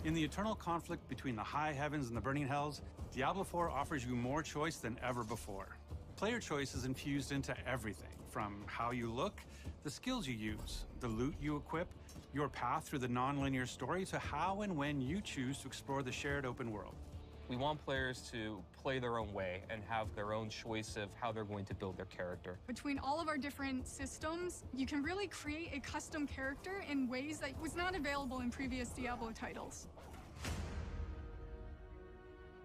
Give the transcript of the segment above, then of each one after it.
In the eternal conflict between the high heavens and the burning hells, Diablo 4 offers you more choice than ever before. Player choice is infused into everything, from how you look, the skills you use, the loot you equip, your path through the non-linear story, to how and when you choose to explore the shared open world. We want players to play their own way and have their own choice of how they're going to build their character. Between all of our different systems, you can really create a custom character in ways that was not available in previous Diablo titles.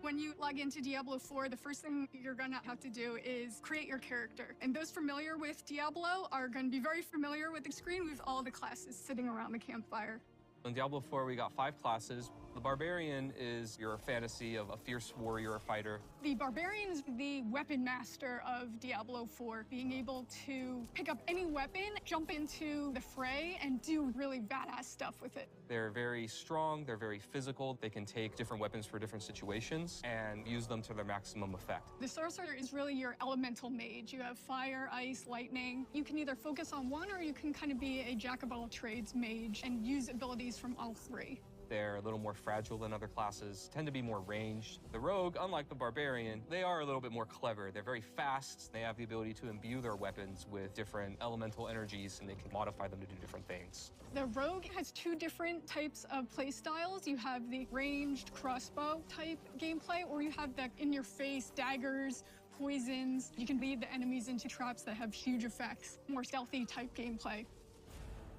When you log into Diablo 4, the first thing you're gonna have to do is create your character. And those familiar with Diablo are gonna be very familiar with the screen with all the classes sitting around the campfire. In Diablo 4, we got 5 classes. The Barbarian is your fantasy of a fierce warrior fighter. The Barbarian is the weapon master of Diablo 4, being able to pick up any weapon, jump into the fray, and do really badass stuff with it. They're very strong, they're very physical. They can take different weapons for different situations and use them to their maximum effect. The Sorcerer is really your elemental mage. You have fire, ice, lightning. You can either focus on one, or you can kind of be a jack-of-all-trades mage and use abilities from all 3. They're a little more fragile than other classes, tend to be more ranged. The Rogue, unlike the Barbarian, they are a little bit more clever. They're very fast. They have the ability to imbue their weapons with different elemental energies, and they can modify them to do different things. The Rogue has 2 different types of play styles. You have the ranged crossbow type gameplay, or you have the in-your-face daggers, poisons. You can lead the enemies into traps that have huge effects, more stealthy type gameplay.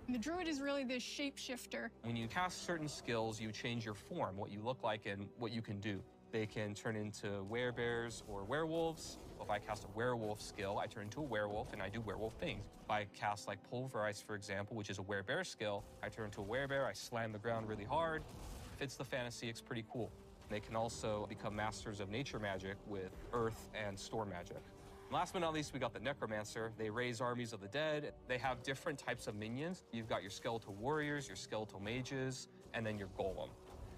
The Druid is really this shapeshifter. When you cast certain skills, you change your form, what you look like and what you can do. They can turn into werebears or werewolves. If I cast a werewolf skill, I turn into a werewolf and I do werewolf things. If I cast like Pulverize, for example, which is a werebear skill, I turn into a werebear, I slam the ground really hard. Fits the fantasy, it's pretty cool. They can also become masters of nature magic with earth and storm magic. Last but not least, we got the Necromancer. They raise armies of the dead. They have different types of minions. You've got your skeletal warriors, your skeletal mages, and then your golem.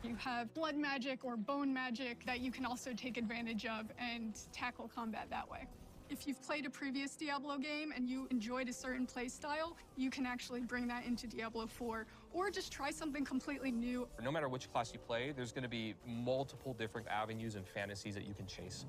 You have blood magic or bone magic that you can also take advantage of and tackle combat that way. If you've played a previous Diablo game and you enjoyed a certain play style, you can actually bring that into Diablo 4, or just try something completely new. No matter which class you play, there's going to be multiple different avenues and fantasies that you can chase.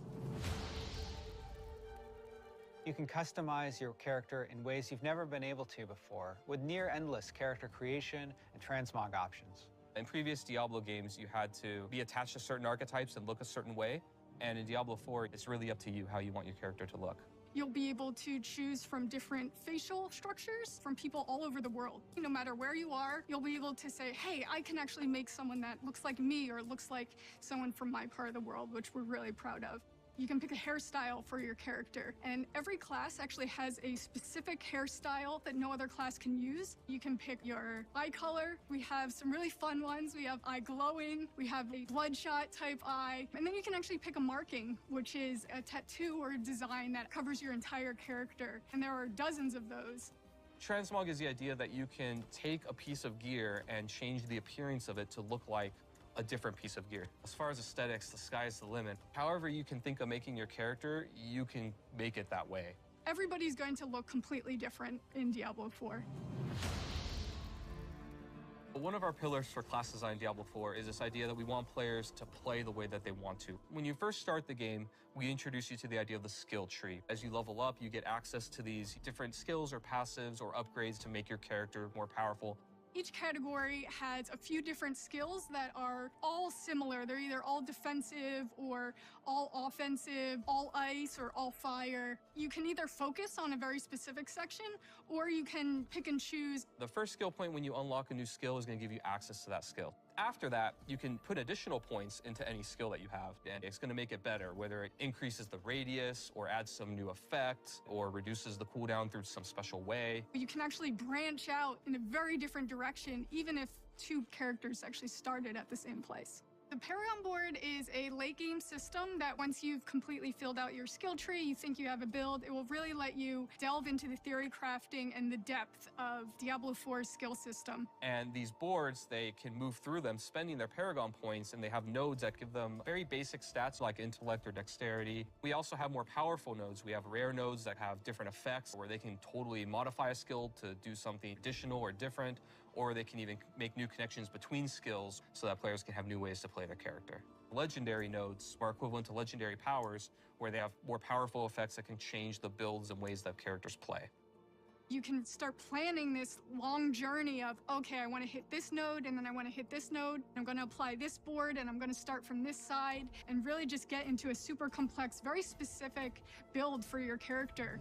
You can customize your character in ways you've never been able to before, with near-endless character creation and transmog options. In previous Diablo games, you had to be attached to certain archetypes and look a certain way. And in Diablo 4, it's really up to you how you want your character to look. You'll be able to choose from different facial structures from people all over the world. No matter where you are, you'll be able to say, hey, I can actually make someone that looks like me or looks like someone from my part of the world, which we're really proud of. You can pick a hairstyle for your character, and every class actually has a specific hairstyle that no other class can use. You can pick your eye color. We have some really fun ones. We have eye glowing, we have a bloodshot type eye, and then you can actually pick a marking, which is a tattoo or a design that covers your entire character, and there are dozens of those. Transmog is the idea that you can take a piece of gear and change the appearance of it to look like a different piece of gear. As far as aesthetics, the sky's the limit. However you can think of making your character, you can make it that way. Everybody's going to look completely different in Diablo 4. One of our pillars for class design in Diablo 4 is this idea that we want players to play the way that they want to. When you first start the game, we introduce you to the idea of the skill tree. As you level up, you get access to these different skills or passives or upgrades to make your character more powerful. Each category has a few different skills that are all similar. They're either all defensive or all offensive, all ice or all fire. You can either focus on a very specific section, or you can pick and choose. The first skill point when you unlock a new skill is going to give you access to that skill. After that, you can put additional points into any skill that you have, and it's going to make it better, whether it increases the radius or adds some new effect or reduces the cooldown through some special way. You can actually branch out in a very different direction, even if 2 characters actually started at the same place. The Paragon board is a late game system that once you've completely filled out your skill tree, you think you have a build, it will really let you delve into the theory crafting and the depth of Diablo 4's skill system. And these boards, they can move through them spending their Paragon points, and they have nodes that give them very basic stats like intellect or dexterity. We also have more powerful nodes. We have rare nodes that have different effects where they can totally modify a skill to do something additional or different, or they can even make new connections between skills so that players can have new ways to play their character. Legendary nodes are equivalent to legendary powers, where they have more powerful effects that can change the builds and ways that characters play. You can start planning this long journey of, okay, I want to hit this node, and then I want to hit this node. I'm going to apply this board, and I'm going to start from this side, and really just get into a super complex, very specific build for your character.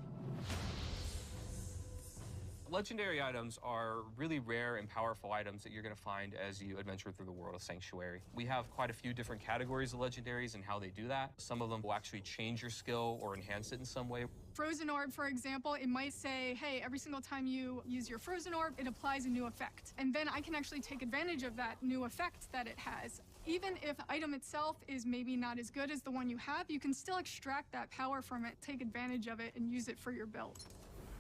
Legendary items are really rare and powerful items that you're going to find as you adventure through the world of Sanctuary. We have quite a few different categories of legendaries and how they do that. Some of them will actually change your skill or enhance it in some way. Frozen Orb, for example, it might say, hey, every single time you use your Frozen Orb, it applies a new effect. And then I can actually take advantage of that new effect that it has. Even if the item itself is maybe not as good as the one you have, you can still extract that power from it, take advantage of it, and use it for your build.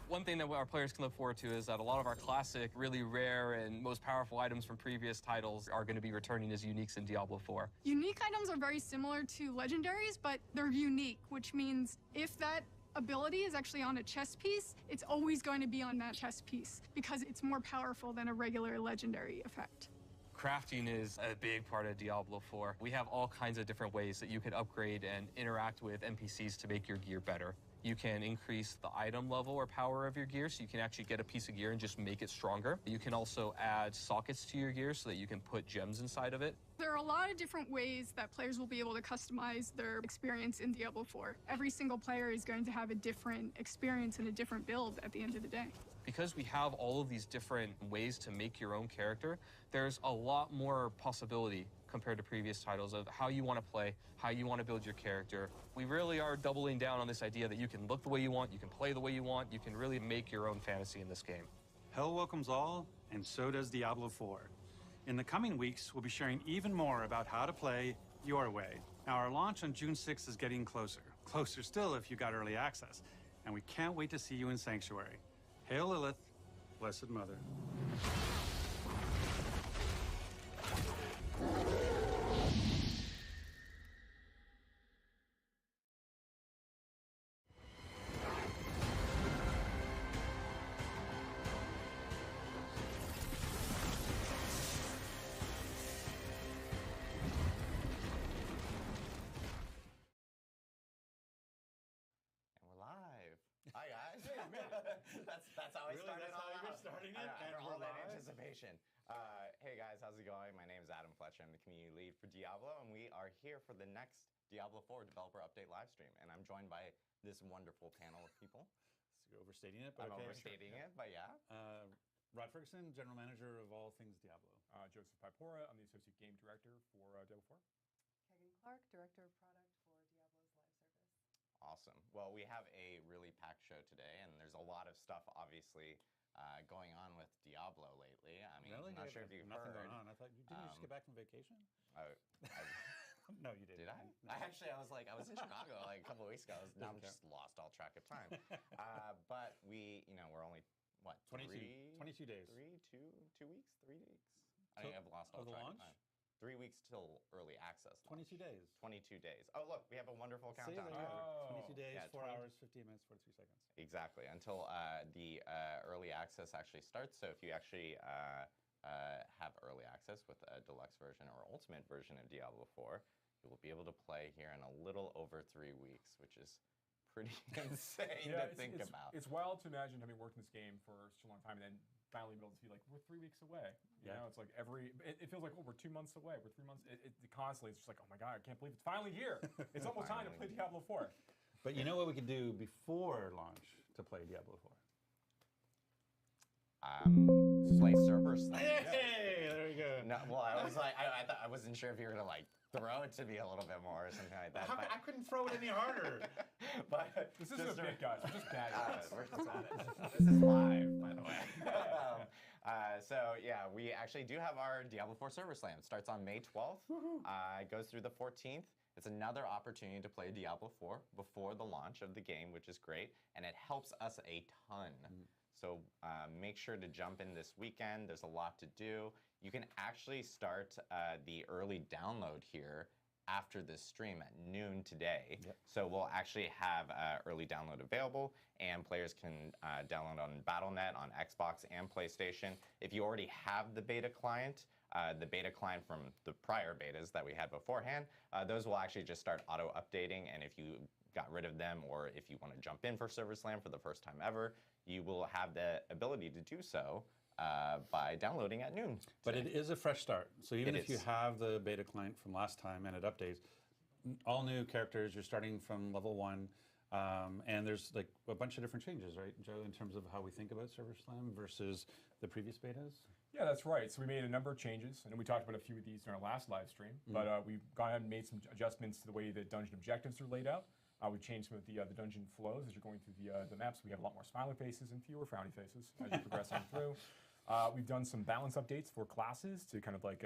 One thing that our players can look forward to is that a lot of our classic, really rare, and most powerful items from previous titles are going to be returning as uniques in Diablo 4. Unique items are very similar to legendaries, but they're unique, which means if that ability is actually on a chess piece, it's always going to be on that chess piece because it's more powerful than a regular legendary effect. Crafting is a big part of Diablo 4. We have all kinds of different ways that you could upgrade and interact with NPCs to make your gear better. You can increase the item level or power of your gear, so you can actually get a piece of gear and just make it stronger. You can also add sockets to your gear so that you can put gems inside of it. There are a lot of different ways that players will be able to customize their experience in Diablo 4. Every single player is going to have a different experience and a different build at the end of the day. Because we have all of these different ways to make your own character, there's a lot more possibility compared to previous titles of how you want to play, how you want to build your character. We really are doubling down on this idea that you can look the way you want, you can play the way you want, you can really make your own fantasy in this game. Hell welcomes all, and so does Diablo 4. In the coming weeks, we'll be sharing even more about how to play your way. Now, our launch on June 6th is getting closer. Closer still if you got early access. And we can't wait to see you in Sanctuary. Hail Lilith, Blessed Mother. That's how I started. That's how you're starting it? After all that anticipation. Hey guys, how's it going? My name is Adam Fletcher. I'm the community lead for Diablo, and we are here for the next Diablo 4 developer update live stream. And I'm joined by this wonderful panel of people. So you're overstating it, but I'm okay, overstating it, but yeah. Rod Ferguson, General Manager of all things Diablo. Joseph Pipora, I'm the Associate Game Director for Diablo 4. Kegan Clark, Director of Product for Diablo's live service. Awesome. Well, we have a really packed show today, and there's a lot of stuff, obviously, going on with Diablo lately. I mean, Really? I'm not sure if you've nothing heard. going on. I thought didn't you just get back from vacation? No, you didn't. Did I? No. I was in Chicago like a couple of weeks ago. Now I'm just lost all track of time. But we're only, what, 22 days. 2 weeks? 3 weeks? I think I've lost all the track launch? of time. 3 weeks till early access. 22 days. 22 days. Oh, look, we have a wonderful See, countdown there you here. go. Oh. 22 days, Yeah, 4 20 hours, 15 minutes, 43 seconds. Exactly, until the early access actually starts. So if you actually have early access with a deluxe version or ultimate version of Diablo 4, you will be able to play here in a little over 3 weeks, which is pretty insane to think about. It's wild to imagine having worked in this game for such a long time and then finally be able to see, like, we're 3 weeks away. You know, it's like it feels like, oh, we're 2 months away. We're 3 months. Constantly, it's just like, oh my God, I can't believe it's finally here. It's almost time to play Diablo 4. But you know what we could do before launch to play Diablo 4? Slay server slay. Hey, there we go. No, well, I was like, I wasn't sure if you were gonna like throw it to me a little bit more or something like that. I couldn't throw it any harder. But This isn't a bit, guys. We're just bad guys. This is live, by the way. So yeah, we actually do have our Diablo 4 Server Slam. It starts on May 12th. It goes through the 14th. It's another opportunity to play Diablo 4 before the launch of the game, which is great, and it helps us a ton. So make sure to jump in this weekend. There's a lot to do. You can actually start the early download here after this stream at noon today. So we'll actually have early download available, and players can download on Battle.net, on Xbox and PlayStation. If you already have the beta client from the prior betas that we had beforehand, those will actually just start auto-updating, and if you got rid of them, or if you want to jump in for Server Slam for the first time ever, you will have the ability to do so by downloading at noon. But it is a fresh start. So even if you have the beta client from last time and it updates, all new characters, you're starting from level 1. And there's like a bunch of different changes, right, Joe, in terms of how we think about Server Slam versus the previous betas? Yeah, that's right. So we made a number of changes. I know we talked about a few of these in our last live stream, but we've gone ahead and made some adjustments to the way the dungeon objectives are laid out. We've changed some of the dungeon flows as you're going through the maps. We have a lot more smiley faces and fewer frowny faces as you progress on through. We've done some balance updates for classes to kind of like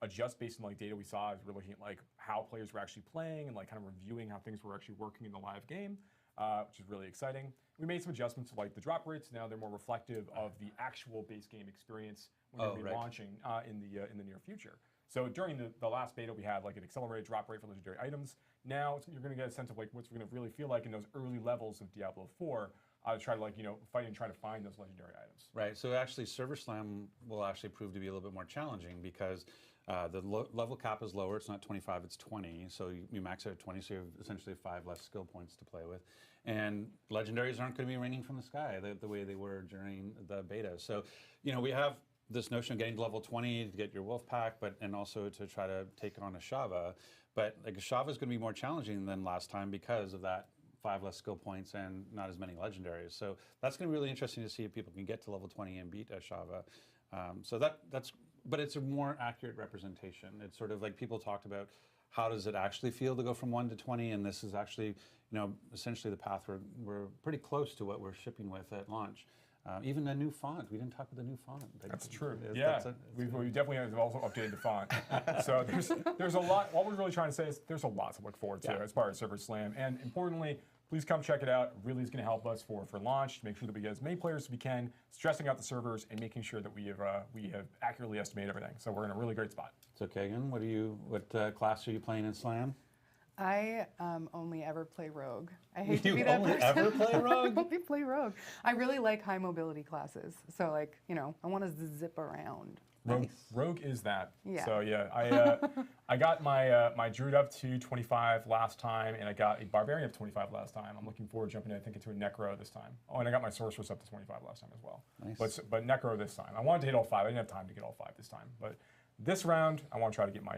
adjust based on like data we saw as we're looking at like how players were actually playing and like kind of reviewing how things were actually working in the live game, which is really exciting. We made some adjustments to like the drop rates. Now they're more reflective of the actual base game experience when we're launching in the near future. So during the last beta, we had like an accelerated drop rate for legendary items. Now you're going to get a sense of like what's going to really feel like in those early levels of Diablo 4. To try to like fight and try to find those legendary items. Right. So actually, Server Slam will actually prove to be a little bit more challenging because the level cap is lower. It's not 25, it's 20. So you max out at 20, so you have essentially 5 less skill points to play with. And legendaries aren't going to be raining from the sky the way they were during the beta. So we have this notion of getting to level 20 to get your wolf pack, and also to try to take on a Shava. But like a Shava is going to be more challenging than last time because of that 5 less skill points and not as many legendaries. So that's going to be really interesting to see if people can get to level 20 and beat a Shava. But it's a more accurate representation. It's sort of like people talked about how does it actually feel to go from 1 to 20, and this is actually, essentially the path we're pretty close to what we're shipping with at launch. Even a new font. We didn't talk about the new font. That's true. Yeah, we definitely have also updated the font. So there's a lot. What we're really trying to say is there's a lot to look forward to as far as Server Slam, and importantly, please come check it out. It really is going to help us for launch to make sure that we get as many players as we can, stressing out the servers and making sure that we have accurately estimated everything. So we're in a really great spot. So Kagan, what class are you playing in Slam? I only ever play Rogue. I hate to be that person. You only ever play Rogue? I only play Rogue. I really like high mobility classes. So like, I want to zip around. Rogue is that. Yeah. So yeah, I got my Druid up to 25 last time, and I got a Barbarian up to 25 last time. I'm looking forward to jumping, I think, into a Necro this time. Oh, and I got my Sorceress up to 25 last time as well. Nice. But Necro this time. I wanted to hit all 5. I didn't have time to get all 5 this time. But this round, I want to try to get my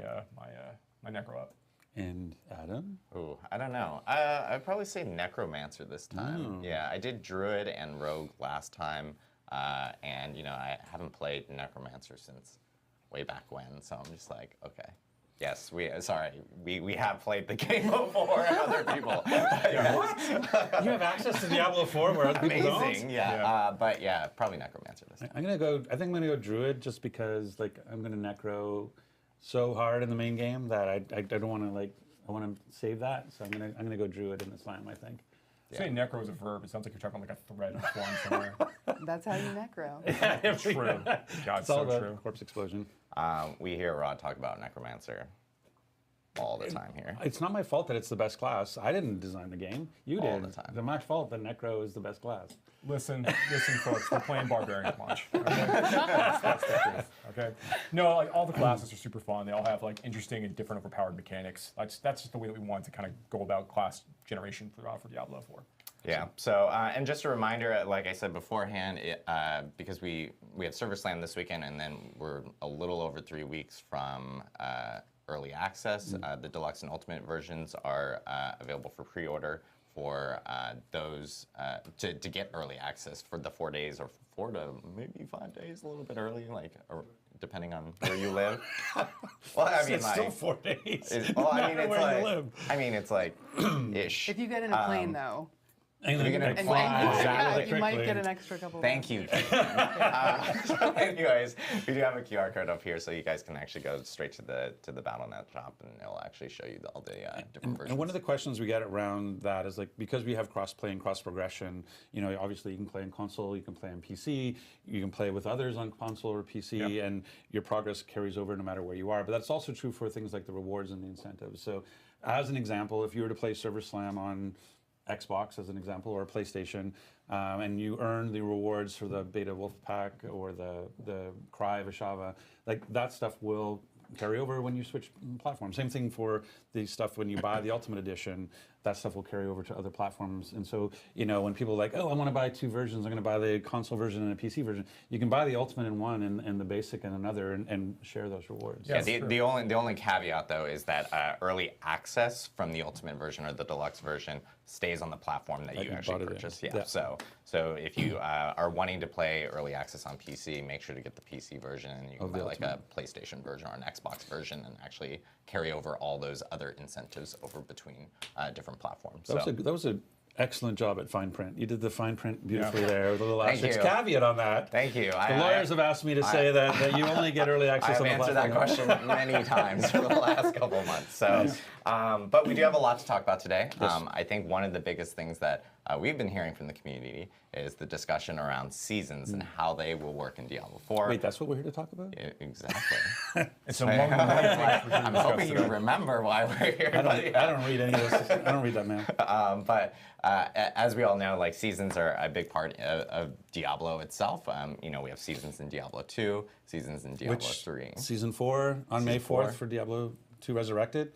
my Necro up. And Adam? Ooh, I don't know. I'd probably say Necromancer this time. Yeah, I did Druid and Rogue last time, and I haven't played Necromancer since way back when, so I'm just like, okay. Yes, we have played the game before, other people. What? You have access to Diablo 4 where other people don't? Amazing, yeah. But yeah, probably Necromancer this time. I think I'm gonna go Druid just because I'm gonna Necro so hard in the main game that I don't want to I want to save that, so I'm gonna go Druid in the Slam, I think. Saying Necro is a verb, it sounds like you're talking about like a thread form somewhere. That's how you Necro. Yeah, true. God, it's all so about true. Corpse Explosion. We hear Rod talk about Necromancer all the time here. It's not my fault that it's the best class. I didn't design the game. You did. All the time. It's my fault that Necro is the best class. Listen, folks, we're playing Barbarian launch. Okay? That's the truth. Okay. No, all the classes are super fun. They all have interesting and different overpowered mechanics. That's just the way that we want to kind of go about class generation for Diablo 4. Yeah. So, and just a reminder, like I said beforehand, because we have Server Slam this weekend, and then we're a little over 3 weeks from early access. The deluxe and ultimate versions are available for pre-order for those to get early access for the 4 days or 4 to maybe 5 days, a little bit early, or depending on where you live. Well, I mean, it's still 4 days. It's like ish. If you get in a plane, though. And You're gonna And fly yeah, really you might quickly. get an extra couple. Thank you. So anyways, we do have a QR code up here, so you guys can actually go straight to the BattleNet shop, and it'll actually show you all the different versions. And one of the questions we get around that is like, because we have cross-play and cross-progression, you know, obviously you can play on console, you can play on PC, you can play with others on console or PC, and your progress carries over no matter where you are. But that's also true for things like the rewards and the incentives. So as an example, if you were to play Server Slam on Xbox as an example, or PlayStation, and you earn the rewards for the Beta Wolf Pack or the Cry of Ashava, like that stuff will carry over when you switch platforms. Same thing for the stuff when you buy the Ultimate Edition, that stuff will carry over to other platforms. And so, you know, when people are like, oh, I want to buy two versions, I'm going to buy the console version and a PC version, you can buy the Ultimate in one and the Basic in another, and share those rewards. Yeah, the only caveat though is that early access from the Ultimate version or the Deluxe version stays on the platform that you actually purchase. Yeah. So if you are wanting to play early access on PC, make sure to get the PC version, and you can buy like a PlayStation version or an Xbox version, and actually carry over all those other incentives over between different platforms. That was an excellent job at fine print. You did the fine print beautifully there with a little Thank asterisk you. caveat on that. Thank you. The lawyers have asked me to say that you only get early access on the I've answered platform. that question many times for the last couple of months. So, but we do have a lot to talk about today. I think one of the biggest things that we've been hearing from the community is the discussion around seasons and how they will work in Diablo 4. Wait, that's what we're here to talk about? Exactly. It's a long I'm hoping you remember why we're here. I don't read any of this. I don't read that, man. But as we all know, like seasons are a big part of Diablo itself. You know, we have seasons in Diablo 2, seasons in Diablo 3. Season 4 on May 4th for Diablo 2 Resurrected.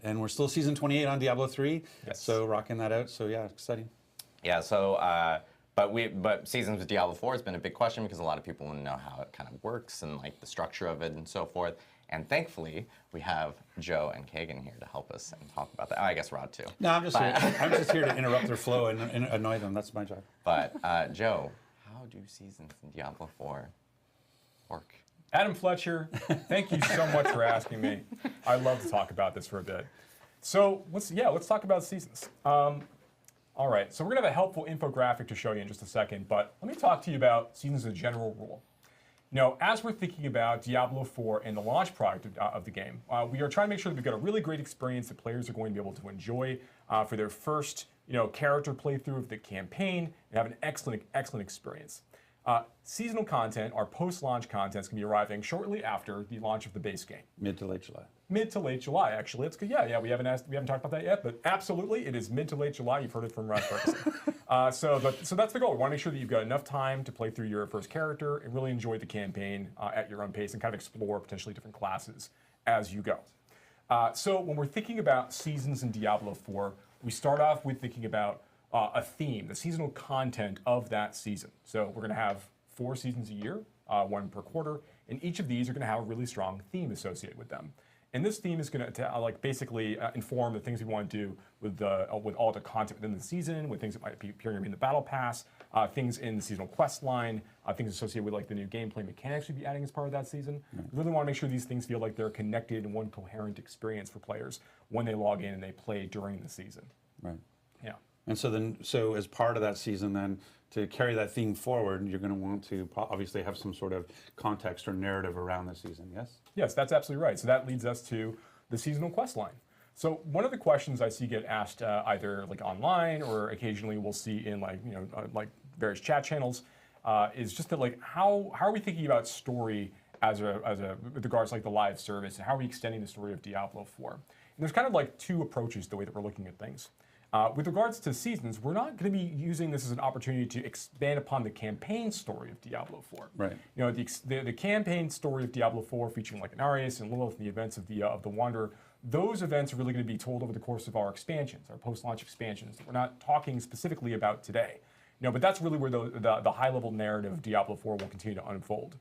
And we're still season 28 on Diablo 3. Yes. So rocking that out. So yeah, exciting. Yeah, so but seasons with Diablo 4 has been a big question because a lot of people want to know how it kind of works and like the structure of it and so forth. And thankfully, we have Joe and Kagan here to help us and talk about that. Oh, I guess Rod too. No, I'm just here. I'm just here to interrupt their flow and annoy them. That's my job. But Joe, how do seasons in Diablo 4 work? Adam Fletcher, thank you so much for asking me. I'd love to talk about this for a bit. So let's talk about seasons. All right, so we're gonna have a helpful infographic to show you in just a second, but let me talk to you about seasons as a general rule. Now, as we're thinking about Diablo 4 and the launch product of the game, we are trying to make sure that we've got a really great experience that players are going to be able to enjoy for their first, character playthrough of the campaign and have an excellent experience. Seasonal content, our post-launch content, is going to be arriving shortly after the launch of the base game. Mid to late July. Mid to late July, actually. It's good. Yeah. We haven't talked about that yet, but absolutely, it is mid to late July. You've heard it from Rod Ferguson. So that's the goal. We want to make sure that you've got enough time to play through your first character and really enjoy the campaign at your own pace and kind of explore potentially different classes as you go. So when we're thinking about seasons in Diablo 4, we start off with thinking about a theme, the seasonal content of that season. So we're going to have 4 seasons a year, 1 per quarter, and each of these are going to have a really strong theme associated with them. And this theme is going to basically inform the things we want to do with all the content within the season, with things that might be appearing in the battle pass, things in the seasonal quest line, things associated with like the new gameplay mechanics we'd be adding as part of that season. We really want to make sure these things feel like they're connected in one coherent experience for players when they log in and they play during the season. Right. Yeah. And so as part of that season, then to carry that theme forward, you're going to want to obviously have some sort of context or narrative around the season. Yes. Yes, that's absolutely right. So that leads us to the seasonal quest line. So one of the questions I see get asked either like online or occasionally we'll see in like various chat channels is just that like how are we thinking about story as a with regards to like the live service, and how are we extending the story of Diablo 4? And there's kind of like 2 approaches to the way that we're looking at things. With regards to seasons, we're not going to be using this as an opportunity to expand upon the campaign story of Diablo 4. Right. The campaign story of Diablo 4, featuring like Anarius and Lilith and the events of the Wanderer, those events are really going to be told over the course of our expansions, our post-launch expansions that we're not talking specifically about today. But that's really where the high-level narrative of Diablo 4 will continue to unfold.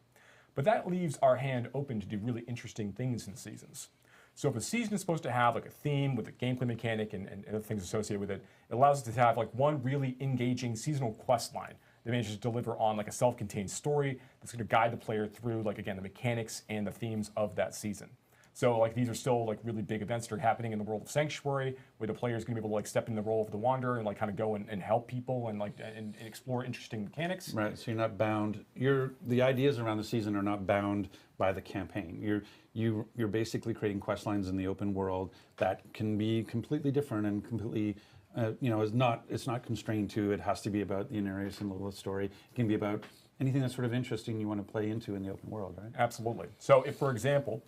But that leaves our hand open to do really interesting things in seasons. So if a season is supposed to have like a theme with a gameplay mechanic and other things associated with it, it allows us to have like one really engaging seasonal quest line that manages to deliver on like a self-contained story that's going to guide the player through like, again, the mechanics and the themes of that season. So like these are still like really big events that are happening in the world of Sanctuary, where the player is going to be able to like step in the role of the Wanderer and like kind of go and help people and like and explore interesting mechanics. Right. So you're not bound. The ideas around the season are not bound by the campaign. You're basically creating quest lines in the open world that can be completely different and completely. It's not constrained to. It has to be about the Inarius and Lilith story. It can be about anything that's sort of interesting you want to play into in the open world, right? Absolutely. So if, for example,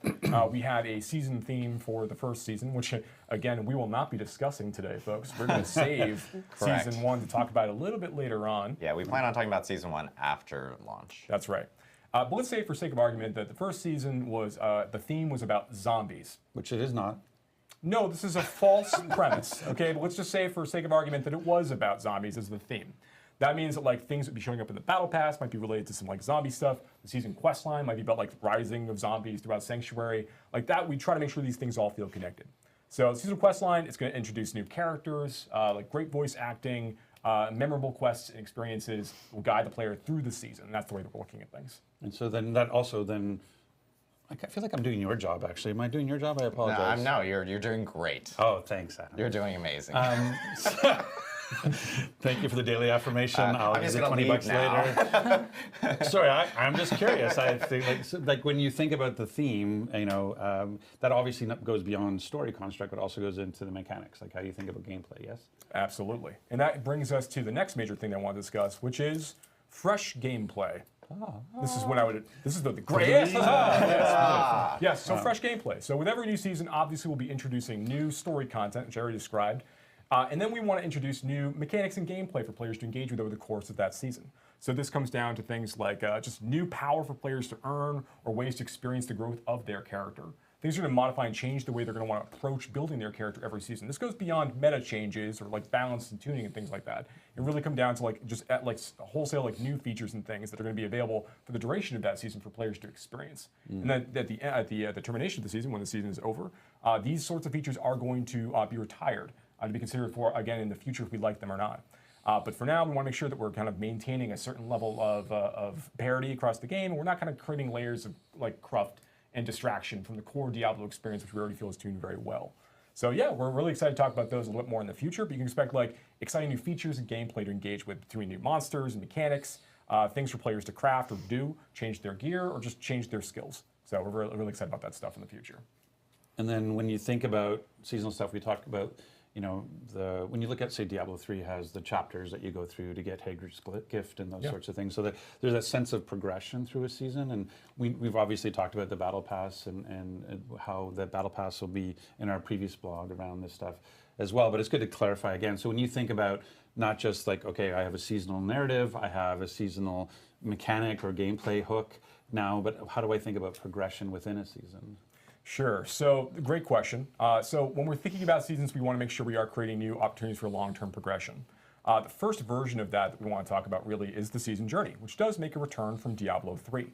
we had a season theme for the first season, which, again, we will not be discussing today, folks. We're going to save season 1 to talk about it a little bit later on. Yeah, we plan on talking about season 1 after launch. That's right. But let's say, for sake of argument, that the first season was, the theme was about zombies. Which it is not. No, this is a false premise, okay? But let's just say, for sake of argument, that it was about zombies as the theme. That means that like things that would be showing up in the battle pass might be related to some like zombie stuff. The season quest line might be about like rising of zombies throughout Sanctuary. Like that, we try to make sure these things all feel connected. So season quest line, it's going to introduce new characters, like great voice acting, memorable quests and experiences will guide the player through the season. And that's the way that we're looking at things. And so then that also then, I feel like I'm doing your job actually. Am I doing your job? I apologize. No, you're doing great. Oh, thanks, Adam. You're doing amazing. Thank you for the daily affirmation. I'll I'm give just you gonna $20 leave now. later. Sorry, I'm just curious. I think like when you think about the theme, that obviously goes beyond story construct, but also goes into the mechanics, like how you think about gameplay. Yes. Absolutely. And that brings us to the next major thing that I want to discuss, which is fresh gameplay. This is what I would. This is the great. Yes. So fresh gameplay. So with every new season, obviously we'll be introducing new story content, which I already described, and then we want to introduce new mechanics and gameplay for players to engage with over the course of that season. So this comes down to things like just new power for players to earn or ways to experience the growth of their character. Things are going to modify and change the way they're going to want to approach building their character every season. This goes beyond meta changes or like balance and tuning and things like that. It really come down to like just wholesale like new features and things that are going to be available for the duration of that season for players to experience. And then at the termination of the season, when the season is over, these sorts of features are going to be retired to be considered for again in the future if we like them or not. But for now, we want to make sure that we're kind of maintaining a certain level of parity across the game, and we're not kind of creating layers of like cruft and distraction from the core Diablo experience, which we already feel is tuned very well. So yeah, we're really excited to talk about those a little bit more in the future, but you can expect like exciting new features and gameplay to engage with between new monsters and mechanics, things for players to craft or do, change their gear, or just change their skills. So we're really excited about that stuff in the future. And then when you think about seasonal stuff, we talked about, when you look at, say, Diablo 3 has the chapters that you go through to get Hager's gift and those sorts of things. So that there's that sense of progression through a season. And we've obviously talked about the Battle Pass and how the Battle Pass will be in our previous blog around this stuff as well. But it's good to clarify again. So when you think about not just like, okay, I have a seasonal narrative, I have a seasonal mechanic or gameplay hook now, but how do I think about progression within a season? Sure. So great question. So when we're thinking about seasons, we want to make sure we are creating new opportunities for long-term progression. The first version of that we want to talk about really is the season journey, which does make a return from Diablo 3.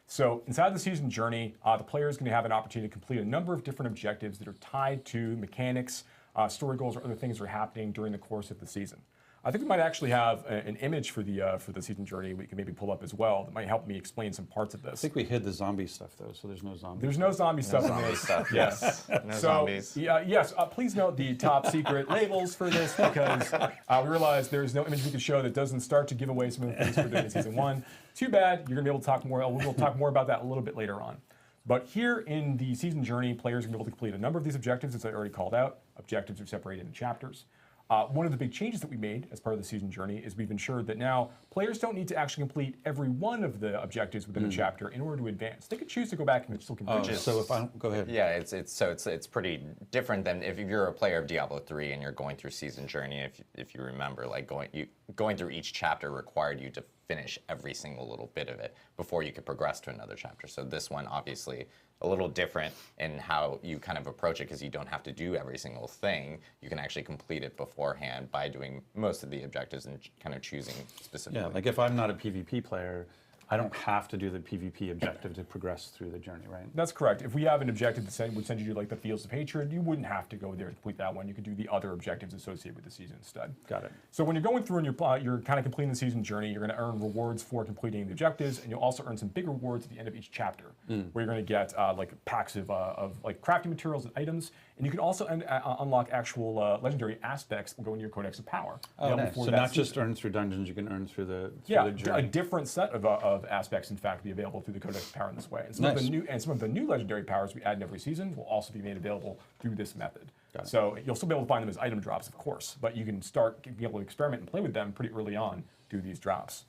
So inside the season journey, the player is going to have an opportunity to complete a number of different objectives that are tied to mechanics, story goals, or other things that are happening during the course of the season. I think we might actually have an image for the season journey we can maybe pull up as well that might help me explain some parts of this. I think we hid the zombie stuff though, so there's no zombie. There's no zombie stuff in this. Yes. No zombies. Yes. Please note the top secret labels for this because we realize there's no image we can show that doesn't start to give away some of the things we're doing in season 1. Too bad. You're gonna be able to talk more. We'll talk more about that a little bit later on. But here in the season journey, players are going to be able to complete a number of these objectives, as I already called out. Objectives are separated into chapters. One of the big changes that we made as part of the season journey is we've ensured that now players don't need to actually complete every one of the objectives within a chapter in order to advance. They could choose to go back and still complete. So if I go ahead. Yeah, it's pretty different than if you're a player of Diablo 3 and you're going through season journey. If you remember, like going through each chapter required you to finish every single little bit of it before you could progress to another chapter. So this one obviously a little different in how you kind of approach it because you don't have to do every single thing. You can actually complete it beforehand by doing most of the objectives and kind of choosing specifically. Yeah, like if I'm not a PvP player, I don't have to do the PvP objective to progress through the journey, right? That's correct. If we have an objective that would send you to like the Fields of Hatred, you wouldn't have to go there to complete that one. You could do the other objectives associated with the season instead. Got it. So when you're going through and you're kind of completing the season journey, you're going to earn rewards for completing the objectives, and you'll also earn some big rewards at the end of each chapter, where you're going to get like packs of like crafting materials and items, and you can also unlock actual legendary aspects when going to your Codex of Power. Oh, nice. So not just earn through dungeons, you can earn through the journey. A different set of aspects, in fact, be available through the Codex of Power in this way. And some of the new legendary powers we add in every season will also be made available through this method. So you'll still be able to find them as item drops, of course, but you can start being able to experiment and play with them pretty early on through these drops.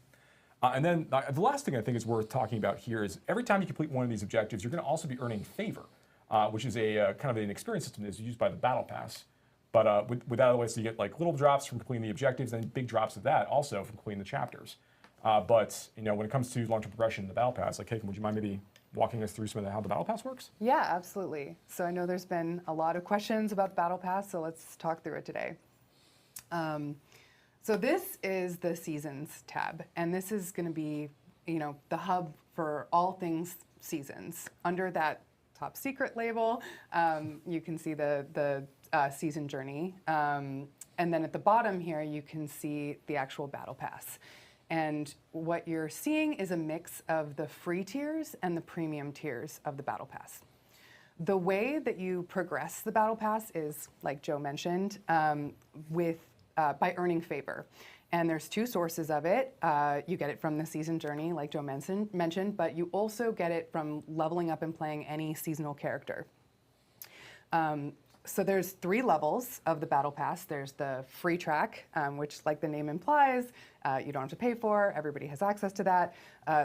And then the last thing I think is worth talking about here is every time you complete one of these objectives, you're going to also be earning favor, which is a kind of an experience system that's used by the Battle Pass. But with that, so you get like little drops from completing the objectives, and big drops of that also from completing the chapters. But when it comes to long-term progression in the Battle Pass, like Caitlin, would you mind maybe walking us through some of how the Battle Pass works? Yeah, absolutely. So I know there's been a lot of questions about the Battle Pass, so let's talk through it today. So this is the Seasons tab, and this is going to be, the hub for all things seasons. Under that top secret label, you can see the season journey, and then at the bottom here, you can see the actual Battle Pass. And what you're seeing is a mix of the free tiers and the premium tiers of the Battle Pass. The way that you progress the Battle Pass is, like Joe mentioned, by earning favor. And there's two sources of it. You get it from the season journey, like Joe mentioned, but you also get it from leveling up and playing any seasonal character. So there's 3 levels of the Battle Pass. There's the free track, which, like the name implies, you don't have to pay for. Everybody has access to that.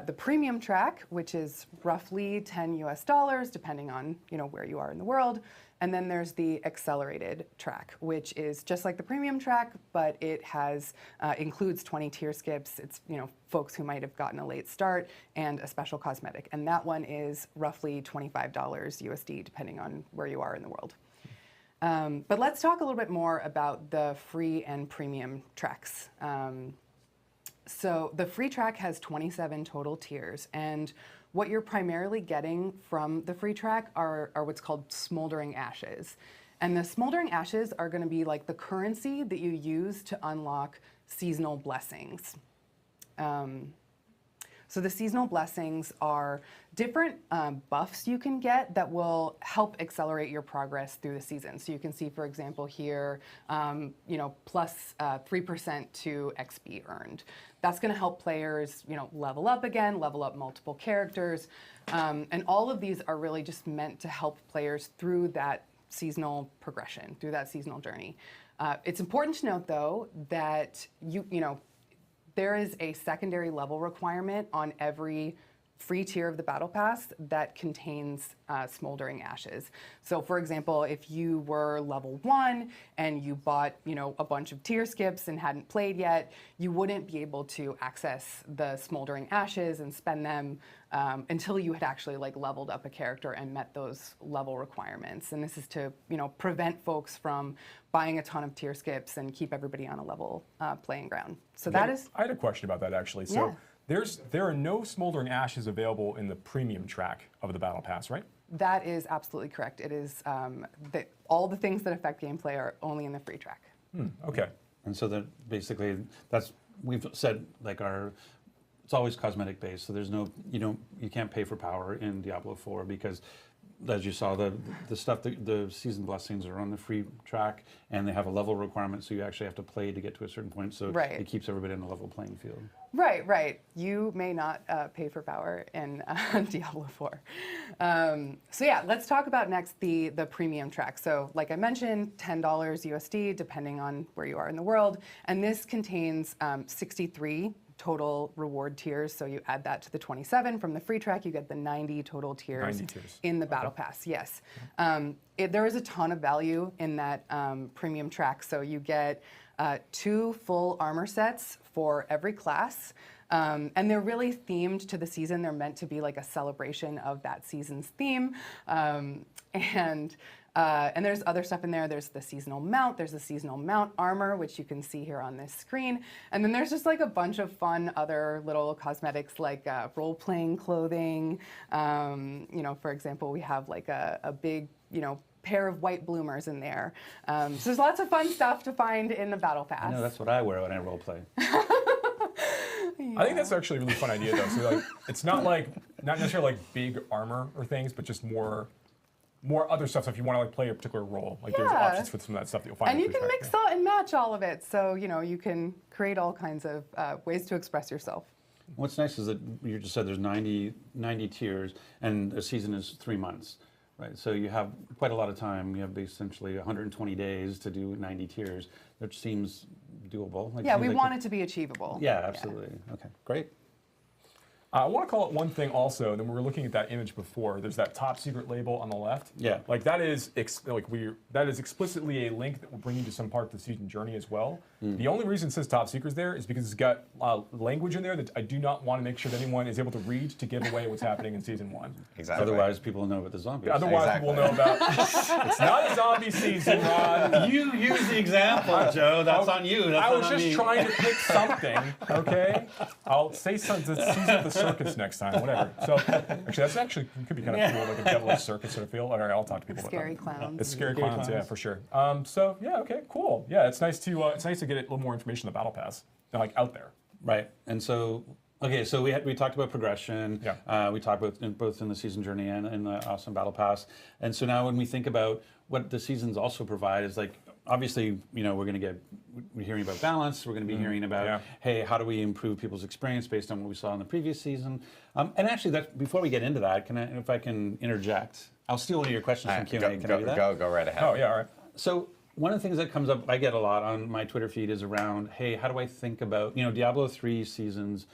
The premium track, which is roughly $10 US, depending on where you are in the world. And then there's the accelerated track, which is just like the premium track, but it has includes 20 tier skips. It's folks who might have gotten a late start and a special cosmetic, and that one is roughly $25 USD, depending on where you are in the world. But let's talk a little bit more about the free and premium tracks. So the free track has 27 total tiers, and what you're primarily getting from the free track are what's called smoldering ashes. And the smoldering ashes are going to be like the currency that you use to unlock seasonal blessings. So the seasonal blessings are different buffs you can get that will help accelerate your progress through the season. So you can see, for example, here, plus 3% to XP earned. That's going to help players, level up again, level up multiple characters. And all of these are really just meant to help players through that seasonal progression, through that seasonal journey. It's important to note, though, that there is a secondary level requirement on every free tier of the Battle Pass that contains smoldering ashes. So for example, if you were level 1 and you bought a bunch of tier skips and hadn't played yet, you wouldn't be able to access the smoldering ashes and spend them until you had actually leveled up a character and met those level requirements. And this is to prevent folks from buying a ton of tier skips and keep everybody on a level playing ground. So that is. I had a question about that actually. So there are no smoldering ashes available in the premium track of the Battle Pass, right? That is absolutely correct. It is all the things that affect gameplay are only in the free track. Okay. And so that basically we've said it's always cosmetic based. So there's no you can't pay for power in Diablo 4 because, as you saw, the stuff, the season blessings are on the free track, and they have a level requirement, so you actually have to play to get to a certain point. So it keeps everybody on a level playing field. Right. You may not pay for power in Diablo 4. So yeah, let's talk about next the premium track. So like I mentioned, $10 USD, depending on where you are in the world, and this contains 63 total reward tiers. So you add that to the 27 from the free track, you get the 90 total tiers, in the Battle Pass. Yes. There is a ton of value in that premium track. So you get 2 full armor sets for every class. And they're really themed to the season. They're meant to be like a celebration of that season's theme. And And there's other stuff in there. There's the seasonal mount. There's the seasonal mount armor, which you can see here on this screen. And then there's just like a bunch of fun other little cosmetics like role-playing clothing. You know, for example, we have like a big, you know, pair of white bloomers in there. So there's lots of fun stuff to find in the Battle Pass. No, that's what I wear when I role play. I think that's actually a really fun idea, though. So like, it's not necessarily like big armor or things, but just more other stuff. So if you want to like play a particular role, like there's options for some of that stuff that you'll find. And you can mix and match all of it, so you know you can create all kinds of ways to express yourself. What's nice is that you just said there's 90 tiers, and a season is 3 months, right? So you have quite a lot of time. You have essentially 120 days to do 90 tiers, which seems doable. Like, yeah, we want it to be achievable. Yeah, absolutely. Yeah. Okay, great. I want to call it one thing also. Then we were looking at that image before. There's that top secret label on the left. Yeah. Like that is that is explicitly a link that will bring you to some part of the season journey as well. The only reason it says top secret there is because it's got language in there that I do not want to make sure that anyone is able to read to give away what's happening in season 1. Exactly. Otherwise, people know about the zombies. Otherwise, people will know about. It's not a zombie season, Ron. You use the example, Joe. That's on you. That's I was not on just me. trying to pick something, okay? I'll say something. Season of the circus next time, whatever. So, actually could be kind of cool, like a devilish circus sort of feel. All right, I'll talk to people Scary about that. clowns. It's scary clowns, yeah, for sure. So yeah, okay, cool. Yeah, it's nice to get a little more information on the Battle Pass, like out there. Right, and so. Okay, so we talked about progression. Yeah. We talked about both in the season journey and in the awesome battle pass. And so now when we think about what the seasons also provide is like, obviously, you know, we're hearing about balance. We're going to be hearing about, hey, how do we improve people's experience based on what we saw in the previous season? And actually, before we get into that, if I can interject, I'll steal one of your questions from Q&A. Can I do that? Go right ahead. Oh yeah, all right. So one of the things that comes up, I get a lot on my Twitter feed is around, hey, how do I think about, you know, Diablo 3 seasons.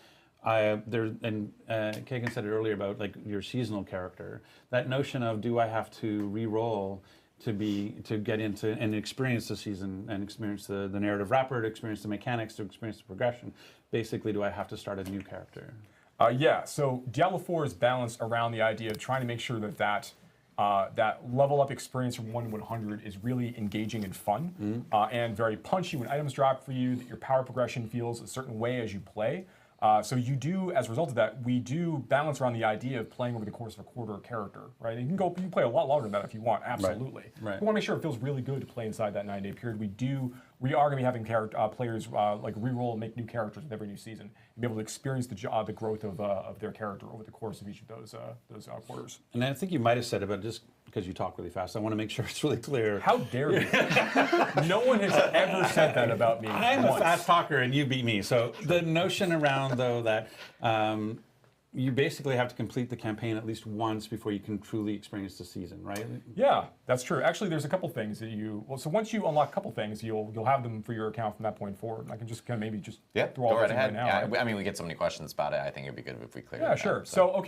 Kagan said it earlier about like your seasonal character. That notion of do I have to re-roll to get into and experience the season and experience the narrative wrapper, to experience the mechanics, to experience the progression. Basically, do I have to start a new character? Yeah. So Diablo 4 is balanced around the idea of trying to make sure that level up experience from 1 to 100 is really engaging and fun and very punchy when items drop for you. That your power progression feels a certain way as you play. So you do, as a result of that, we do balance around the idea of playing over the course of a quarter character, right? You can play a lot longer than that if you want, absolutely. Right. We want to make sure it feels really good to play inside that 9-day period. We are going to be having players like re-roll and make new characters with every new season and be able to experience the growth of their character over the course of each of those quarters. And I think you might have said it, but just because you talk really fast, I want to make sure it's really clear. How dare you? No one has ever said that about me. I'm a fast talker and you beat me. So the notion around, though, that you basically have to complete the campaign at least once before you can truly experience the season, right? Yeah, that's true. Actually, there's a couple things that so once you unlock a couple things, you'll have them for your account from that point forward. I can just kind of maybe just throw all go right those in ahead. right now. Yeah, right? I mean, we get so many questions about it. I think it'd be good if we clear it Yeah, up. sure. So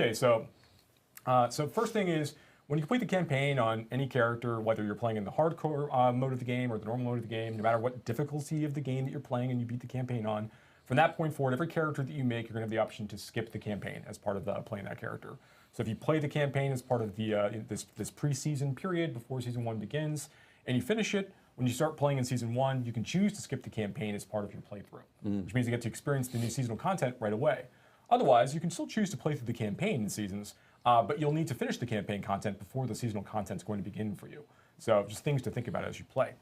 first thing is, when you complete the campaign on any character, whether you're playing in the hardcore mode of the game or the normal mode of the game, no matter what difficulty of the game that you're playing and you beat the campaign on, from that point forward, every character that you make, you're going to have the option to skip the campaign as part of playing that character. So if you play the campaign as part of the this preseason period before season 1 begins, and you finish it, when you start playing in season 1, you can choose to skip the campaign as part of your playthrough, which means you get to experience the new seasonal content right away. Otherwise, you can still choose to play through the campaign in seasons, but you'll need to finish the campaign content before the seasonal content is going to begin for you. So just things to think about as you play.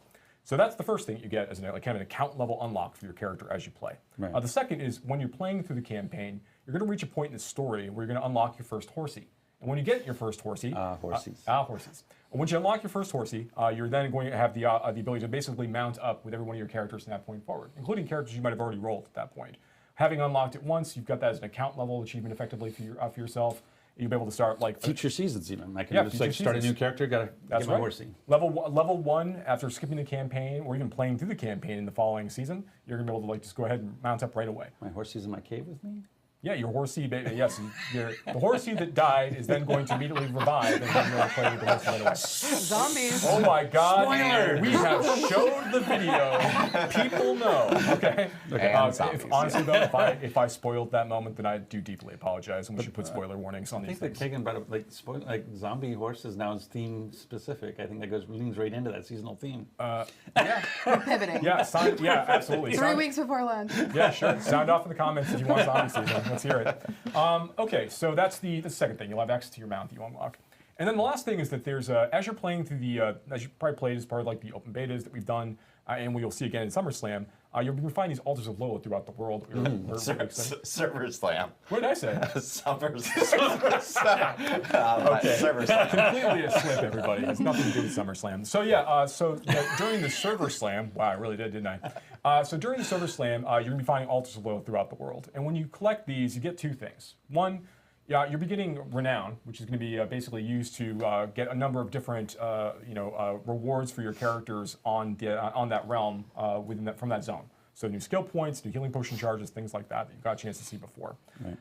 So that's the first thing you get as kind of an account level unlock for your character as you play. Right. The second is when you're playing through the campaign, you're going to reach a point in the story where you're going to unlock your first horsey. And when you get your first horsey, horsies. Horsies. And once you unlock your first horsey, you're then going to have the ability to basically mount up with every one of your characters from that point forward, including characters you might have already rolled at that point. Having unlocked it once, you've got that as an account level achievement effectively for yourself. You'll be able to start future seasons even. I can just start a new character. Got to get my horsey. Level 1 after skipping the campaign or even playing through the campaign in the following season, you're gonna be able to just go ahead and mount up right away. My horsey's in my cave with me. Yeah, your horsey, yes, the horsey that died is then going to immediately revive and then you'll play with the rest of it away. Zombies. Oh my God! Spoiler. We have showed the video. People know. Okay. Honestly though, if I spoiled that moment, then I do deeply apologize, and we should put spoiler warnings on these things. I think they're taking about like zombie horses now is theme specific. I think that leans right into that seasonal theme. Yeah. Pivoting. Yeah. Yeah. Absolutely. 3 weeks before launch. Yeah, sure. Sound off in the comments if you want zombie season. Let's hear it. Okay, so that's the second thing. You'll have access to your mount that you unlock. And then the last thing is that there's as you're playing through as you probably played as part of like the open betas that we've done, and we'll see again in SummerSlam, you'll be finding these altars of Lilith throughout the world. Server Slam. What did I say? Server Slam. Okay. Server Slam. Completely a slip, everybody. It has nothing to do with SummerSlam. So yeah, during the Server Slam, wow, I really did, didn't I? So during the Server Slam, you're going to be finding altars of Lilith throughout the world. And when you collect these, you get two things. One, you're getting renown, which is going to be basically used to get a number of different, rewards for your characters on that realm from that zone. So new skill points, new healing potion charges, things like that you got a chance to see before. Right.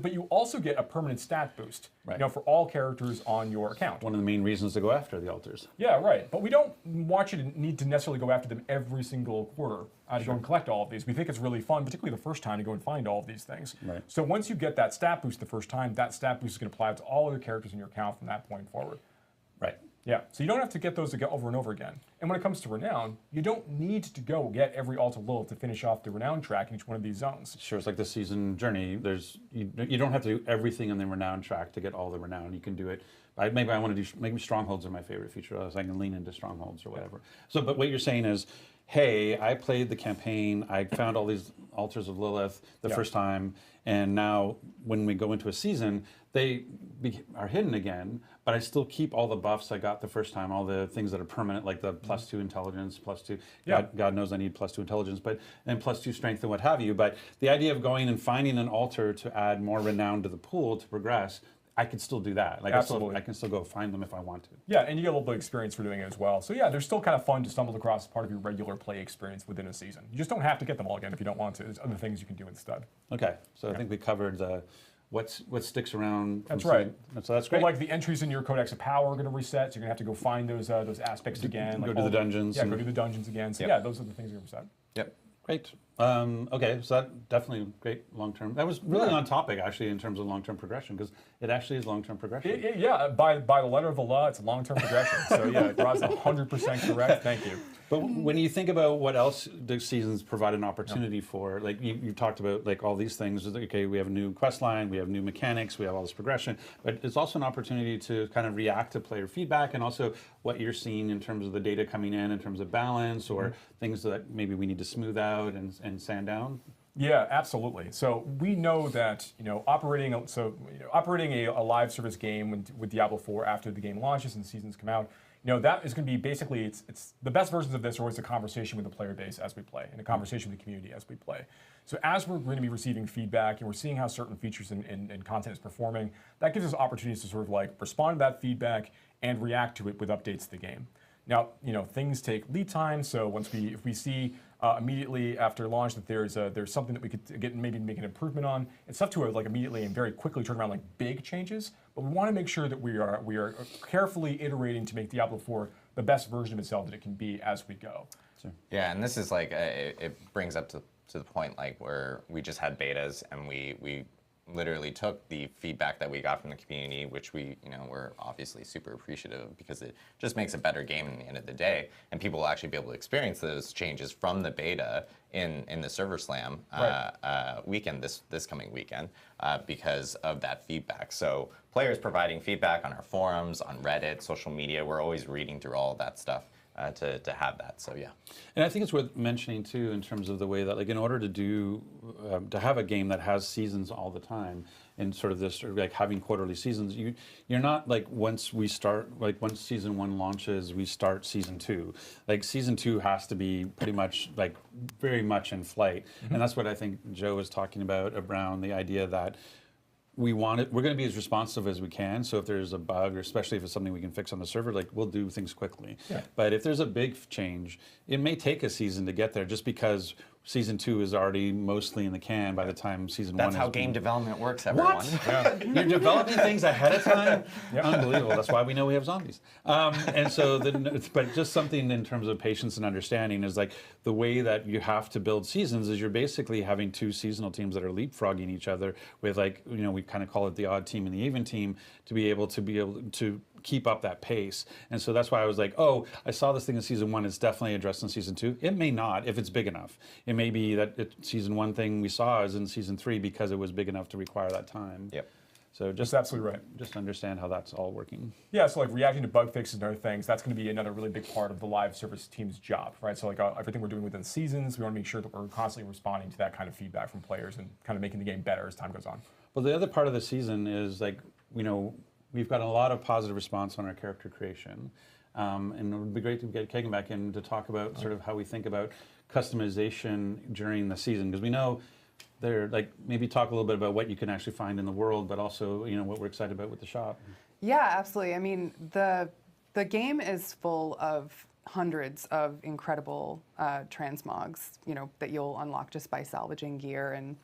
But you also get a permanent stat boost, for all characters on your account. One of the main reasons to go after the altars. Yeah, right. But we don't want you to need to necessarily go after them every single quarter to go and collect all of these. We think it's really fun, particularly the first time, to go and find all of these things. Right. So once you get that stat boost the first time, that stat boost is going to apply to all other characters in your account from that point forward. Right. Yeah, so you don't have to get those over and over again. And when it comes to Renown, you don't need to go get every Altar of Lilith to finish off the Renown track in each one of these zones. Sure, it's like the season journey. You don't have to do everything in the Renown track to get all the Renown. You can do it. Maybe I want to do, maybe Strongholds are my favorite feature, so I can lean into Strongholds or whatever. So, but what you're saying is, hey, I played the campaign, I found all these Altars of Lilith the first time, and now when we go into a season, they are hidden again, but I still keep all the buffs I got the first time, all the things that are permanent, like the +2 intelligence, +2, God knows I need +2 intelligence, and +2 strength and what have you. But the idea of going and finding an altar to add more renown to the pool to progress, I could still do that. Like Absolutely. I can still go find them if I want to. Yeah, and you get a little bit of experience for doing it as well. So yeah, they're still kind of fun to stumble across as part of your regular play experience within a season. You just don't have to get them all again if you don't want to. There's other things you can do instead. Okay, so I think we covered what sticks around. That's right. So that's great. But like the entries in your Codex of Power are going to reset, so you're going to have to go find those aspects again. Go to the dungeons. Yeah, go do the dungeons again. So yeah, those are the things you're going to reset. Yep. Great. Okay, so that definitely great long-term. That was really on topic, actually, in terms of long-term progression, because it actually is long-term progression. Yeah, by the letter of the law, it's long-term progression. So yeah, Rod's 100% correct. Thank you. But when you think about what else the seasons provide an opportunity for, like you talked about, like all these things. Okay, we have a new quest line, we have new mechanics, we have all this progression, but it's also an opportunity to kind of react to player feedback and also what you're seeing in terms of the data coming in terms of balance or things that maybe we need to smooth out and sand down. Yeah, absolutely. So we know that operating a live service game with Diablo 4 after the game launches and seasons come out, that is going to be basically it's the best versions of this are always a conversation with the player base as we play and a conversation with the community as we play. So as we're going to be receiving feedback and we're seeing how certain features and content is performing, that gives us opportunities to sort of like respond to that feedback and react to it with updates to the game. Now, things take lead time, so if we see immediately after launch that there's something that we could maybe make an improvement on, it's tough to like immediately and very quickly turn around like big changes. But we want to make sure that we are carefully iterating to make Diablo 4 the best version of itself that it can be as we go. Sure. Yeah, and this is like it brings up to the point like where we just had betas and we literally took the feedback that we got from the community, which we, we're obviously super appreciative of because it just makes a better game in the end of the day, and people will actually be able to experience those changes from the beta in the Server Slam weekend, this coming weekend, because of that feedback. So players providing feedback on our forums, on Reddit, social media, we're always reading through all of that stuff. To have that, so yeah. And I think it's worth mentioning too, in terms of the way that, like, in order to have a game that has seasons all the time, and sort of this, like having quarterly seasons, you're not like once season 1 launches, we start season 2. Like season 2 has to be pretty much like very much in flight, and that's what I think Joe was talking about around the idea that. We're going to be as responsive as we can. So if there's a bug, or especially if it's something we can fix on the server, like we'll do things quickly. Yeah. But if there's a big change, it may take a season to get there, just because season 2 is already mostly in the can by the time season 1 That's is how game development works, everyone. You're developing things ahead of time? Unbelievable. That's why we know we have zombies. And so, but just something in terms of patience and understanding is like the way that you have to build seasons is you're basically having 2 seasonal teams that are leapfrogging each other with like, we kind of call it the odd team and the even team to be able to keep up that pace. And so that's why I was like, oh, I saw this thing in season 1. It's definitely addressed in season 2. It may not if it's big enough. It may be that season 1 thing we saw is in season 3 because it was big enough to require that time. Yep. So That's absolutely right. Just understand how that's all working. Yeah, so like reacting to bug fixes and other things, that's going to be another really big part of the live service team's job, right? So like everything we're doing within seasons, we want to make sure that we're constantly responding to that kind of feedback from players and kind of making the game better as time goes on. Well, the other part of the season is like, we've got a lot of positive response on our character creation. And it would be great to get Kagan back in to talk about sort of how we think about customization during the season, because we know they're like, maybe talk a little bit about what you can actually find in the world, but also, what we're excited about with the shop. Yeah, absolutely. I mean, the game is full of hundreds of incredible transmogs, that you'll unlock just by salvaging gear. And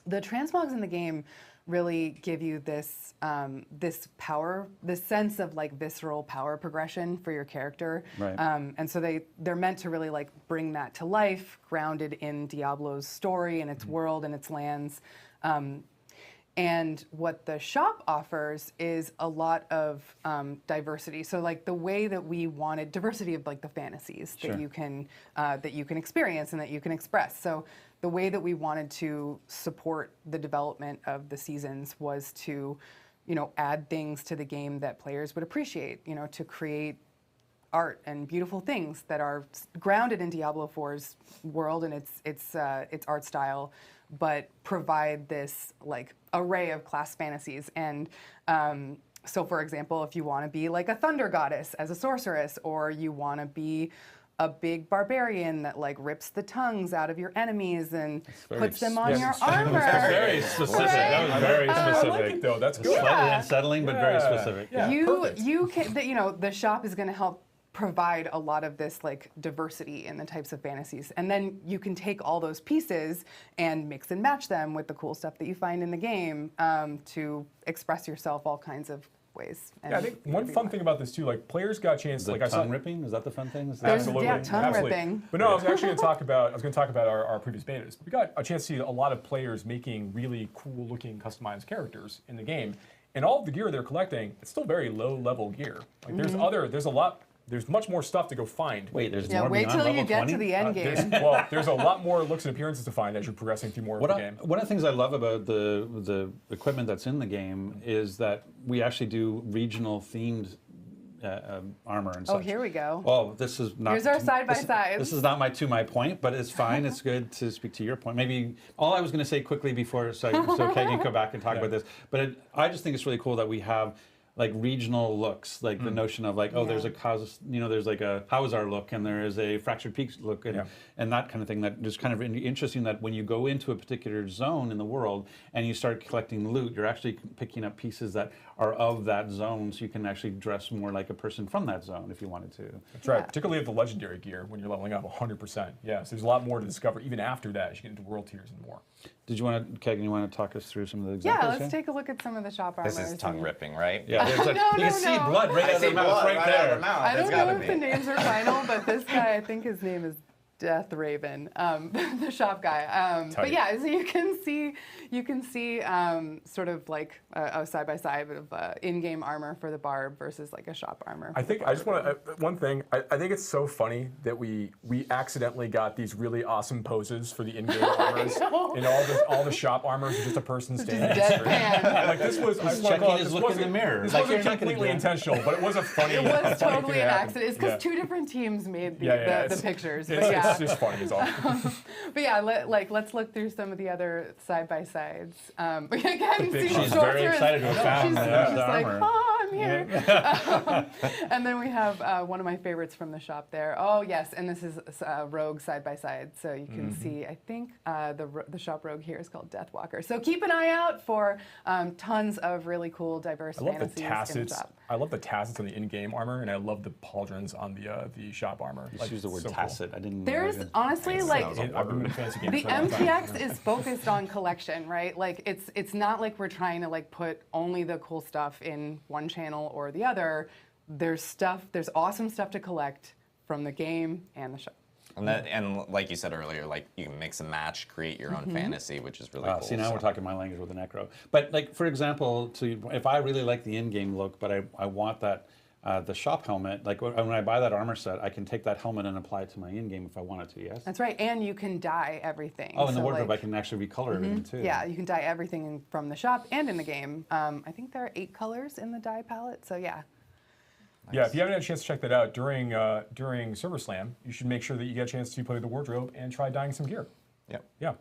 the transmogs in the game really give you this this power, this sense of like visceral power progression for your character. Right. And so they're meant to really like bring that to life, grounded in Diablo's story and its world and its lands. And what the shop offers is a lot of diversity. So like the way that we wanted diversity of like the fantasies Sure. that you can experience and that you can express. So the way that we wanted to support the development of the seasons was to, add things to the game that players would appreciate, to create art and beautiful things that are grounded in Diablo 4's world and its art style, but provide this like array of class fantasies. And so for example, if you want to be like a thunder goddess as a sorceress, or you want to be a big barbarian that like rips the tongues out of your enemies and puts them on your armor. Very specific. That was very specific. I like it though. That's good. Slightly unsettling, but very specific. Yeah, You can, the shop is going to help provide a lot of this like diversity in the types of fantasies, and then you can take all those pieces and mix and match them with the cool stuff that you find in the game to express yourself all kinds of ways. Yeah, I think one fun thing about this too, like players got a chance. The like tongue ripping, is that the fun thing? Absolutely, yeah, tongue absolutely. ripping. But no, I was actually going to talk about. Our previous betas. We got a chance to see a lot of players making really cool-looking, customized characters in the game, and all of the gear they're collecting, it's still very low-level gear. Like there's much more stuff to go find. Wait, there's more wait beyond till you level get 20? to the end game. There's a lot more looks and appearances to find as you're progressing through more of the game. One of the things I love about the equipment that's in the game is that we actually do regional themed armor and such. Oh, here we go. Oh, this is not. Here's our side-by-sides. This is not my point, but it's fine. It's good to speak to your point. Maybe all I was going to say quickly before, so Kagan can come back and talk about this. But I just think it's really cool that we have like regional looks, like the notion of like, there's a there's like a Hauser look, and there is a Fractured Peaks look, and that kind of thing. That is kind of interesting that when you go into a particular zone in the world and you start collecting loot, you're actually picking up pieces that are of that zone, so you can actually dress more like a person from that zone if you wanted to. That's right, particularly with the legendary gear when you're leveling up 100%. Yeah, so there's a lot more to discover even after that as you get into world tiers and more. Did you want to, Kagan, you want to talk us through some of the examples? Yeah, let's take a look at some of the shop armor. This is tongue ripping, right? Yeah, there's like, No, you can see blood right out of the mouth, right there. I don't know if the names are final, but this guy, I think his name is Death Raven, the shop guy. But yeah, so you can see sort of like a side by side of in-game armor for the barb versus like a shop armor. I just want to one thing. I think it's so funny that we accidentally got these really awesome poses for the in-game armors, and all the shop armors are just a person standing. Deadpan. Like this was checking his look in the mirror. This wasn't completely intentional, but it was a funny. It was totally an happen. accident. It's because two different teams made the pictures. But It's just funny as all. But yeah, let's look through some of the other side by sides. Again, She's very excited to have found the armor. Like, oh, I'm here. And then we have one of my favorites from the shop there. Oh yes, and this is Rogue side by side, so you can see. I think the shop Rogue here is called Deathwalker. So keep an eye out for tons of really cool, diverse fantasies in the shop. I love the tassets on the in-game armor, and I love the pauldrons on the shop armor. You used the word so cool. tacet. I didn't. There's honestly like I've been in fancy games the for a long time. MTX is focused on collection, right? Like it's not like we're trying to like put only the cool stuff in one channel or the other. There's awesome stuff to collect from the game and the shop. And like you said earlier, like you can mix and match, create your own fantasy, which is really cool. See, now we're talking my language with the Necro. But like, for example, if I really like the in-game look, but I want that the shop helmet, like when I buy that armor set, I can take that helmet and apply it to my in-game if I wanted to, yes? That's right, and you can dye everything. Oh, in the So, wardrobe, like, I can actually recolor everything too. yeah, you can dye everything from the shop and in the game. I think there are 8 colors in the dye palette, so yeah. Yeah, if you haven't had a chance to check that out during Server Slam, you should make sure that you get a chance to play with the wardrobe and try dyeing some gear. Yep. Yeah.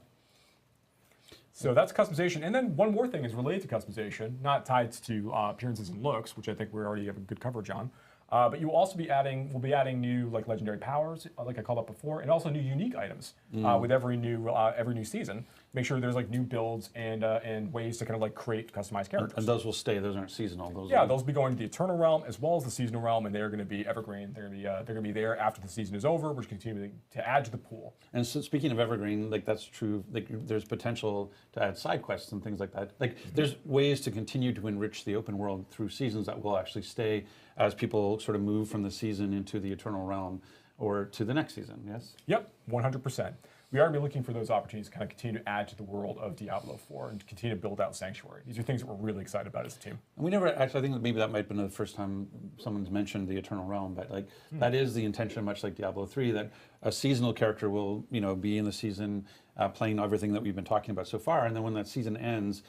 So that's customization. And then one more thing is related to customization, not tied to appearances and looks, which I think we already have a good coverage on. But we'll be adding new like legendary powers, like I called out before, and also new unique items with every new season. Make sure there's like new builds and ways to kind of like create customized characters. And those will stay. Those aren't seasonal. Those will be going to the Eternal Realm as well as the Seasonal Realm, and they're going to be evergreen. They're going to be there after the season is over, which continuing to add to the pool. And so speaking of evergreen, like that's true. Like there's potential to add side quests and things like that. Like there's ways to continue to enrich the open world through seasons that will actually stay as people sort of move from the season into the Eternal Realm or to the next season. Yes. Yep, 100%. We are going to be looking for those opportunities to kind of continue to add to the world of Diablo 4 and continue to build out Sanctuary. These are things that we're really excited about as a team. And we never actually, I think that maybe that might have been the first time someone's mentioned the Eternal Realm, but like that is the intention, much like Diablo 3, that a seasonal character will, be in the season playing everything that we've been talking about so far, and then when that season ends,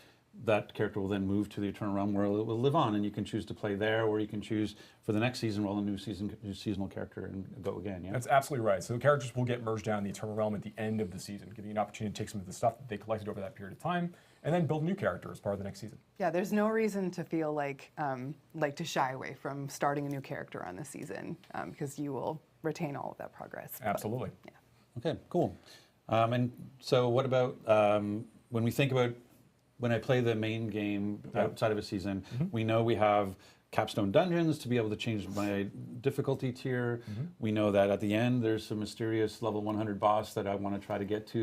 that character will then move to the Eternal Realm where it will live on, and you can choose to play there, or you can choose for the next season roll a new seasonal character and go again. Yeah, that's absolutely right. So the characters will get merged down in the Eternal Realm at the end of the season, giving you an opportunity to take some of the stuff that they collected over that period of time, and then build a new character as part of the next season. Yeah, there's no reason to feel like to shy away from starting a new character on the season because you will retain all of that progress. Absolutely. But, yeah. Okay, cool. And so what about when we think about when I play the main game outside of a season, we know we have capstone dungeons to be able to change my difficulty tier. We know that at the end there's some mysterious level 100 boss that I want to try to get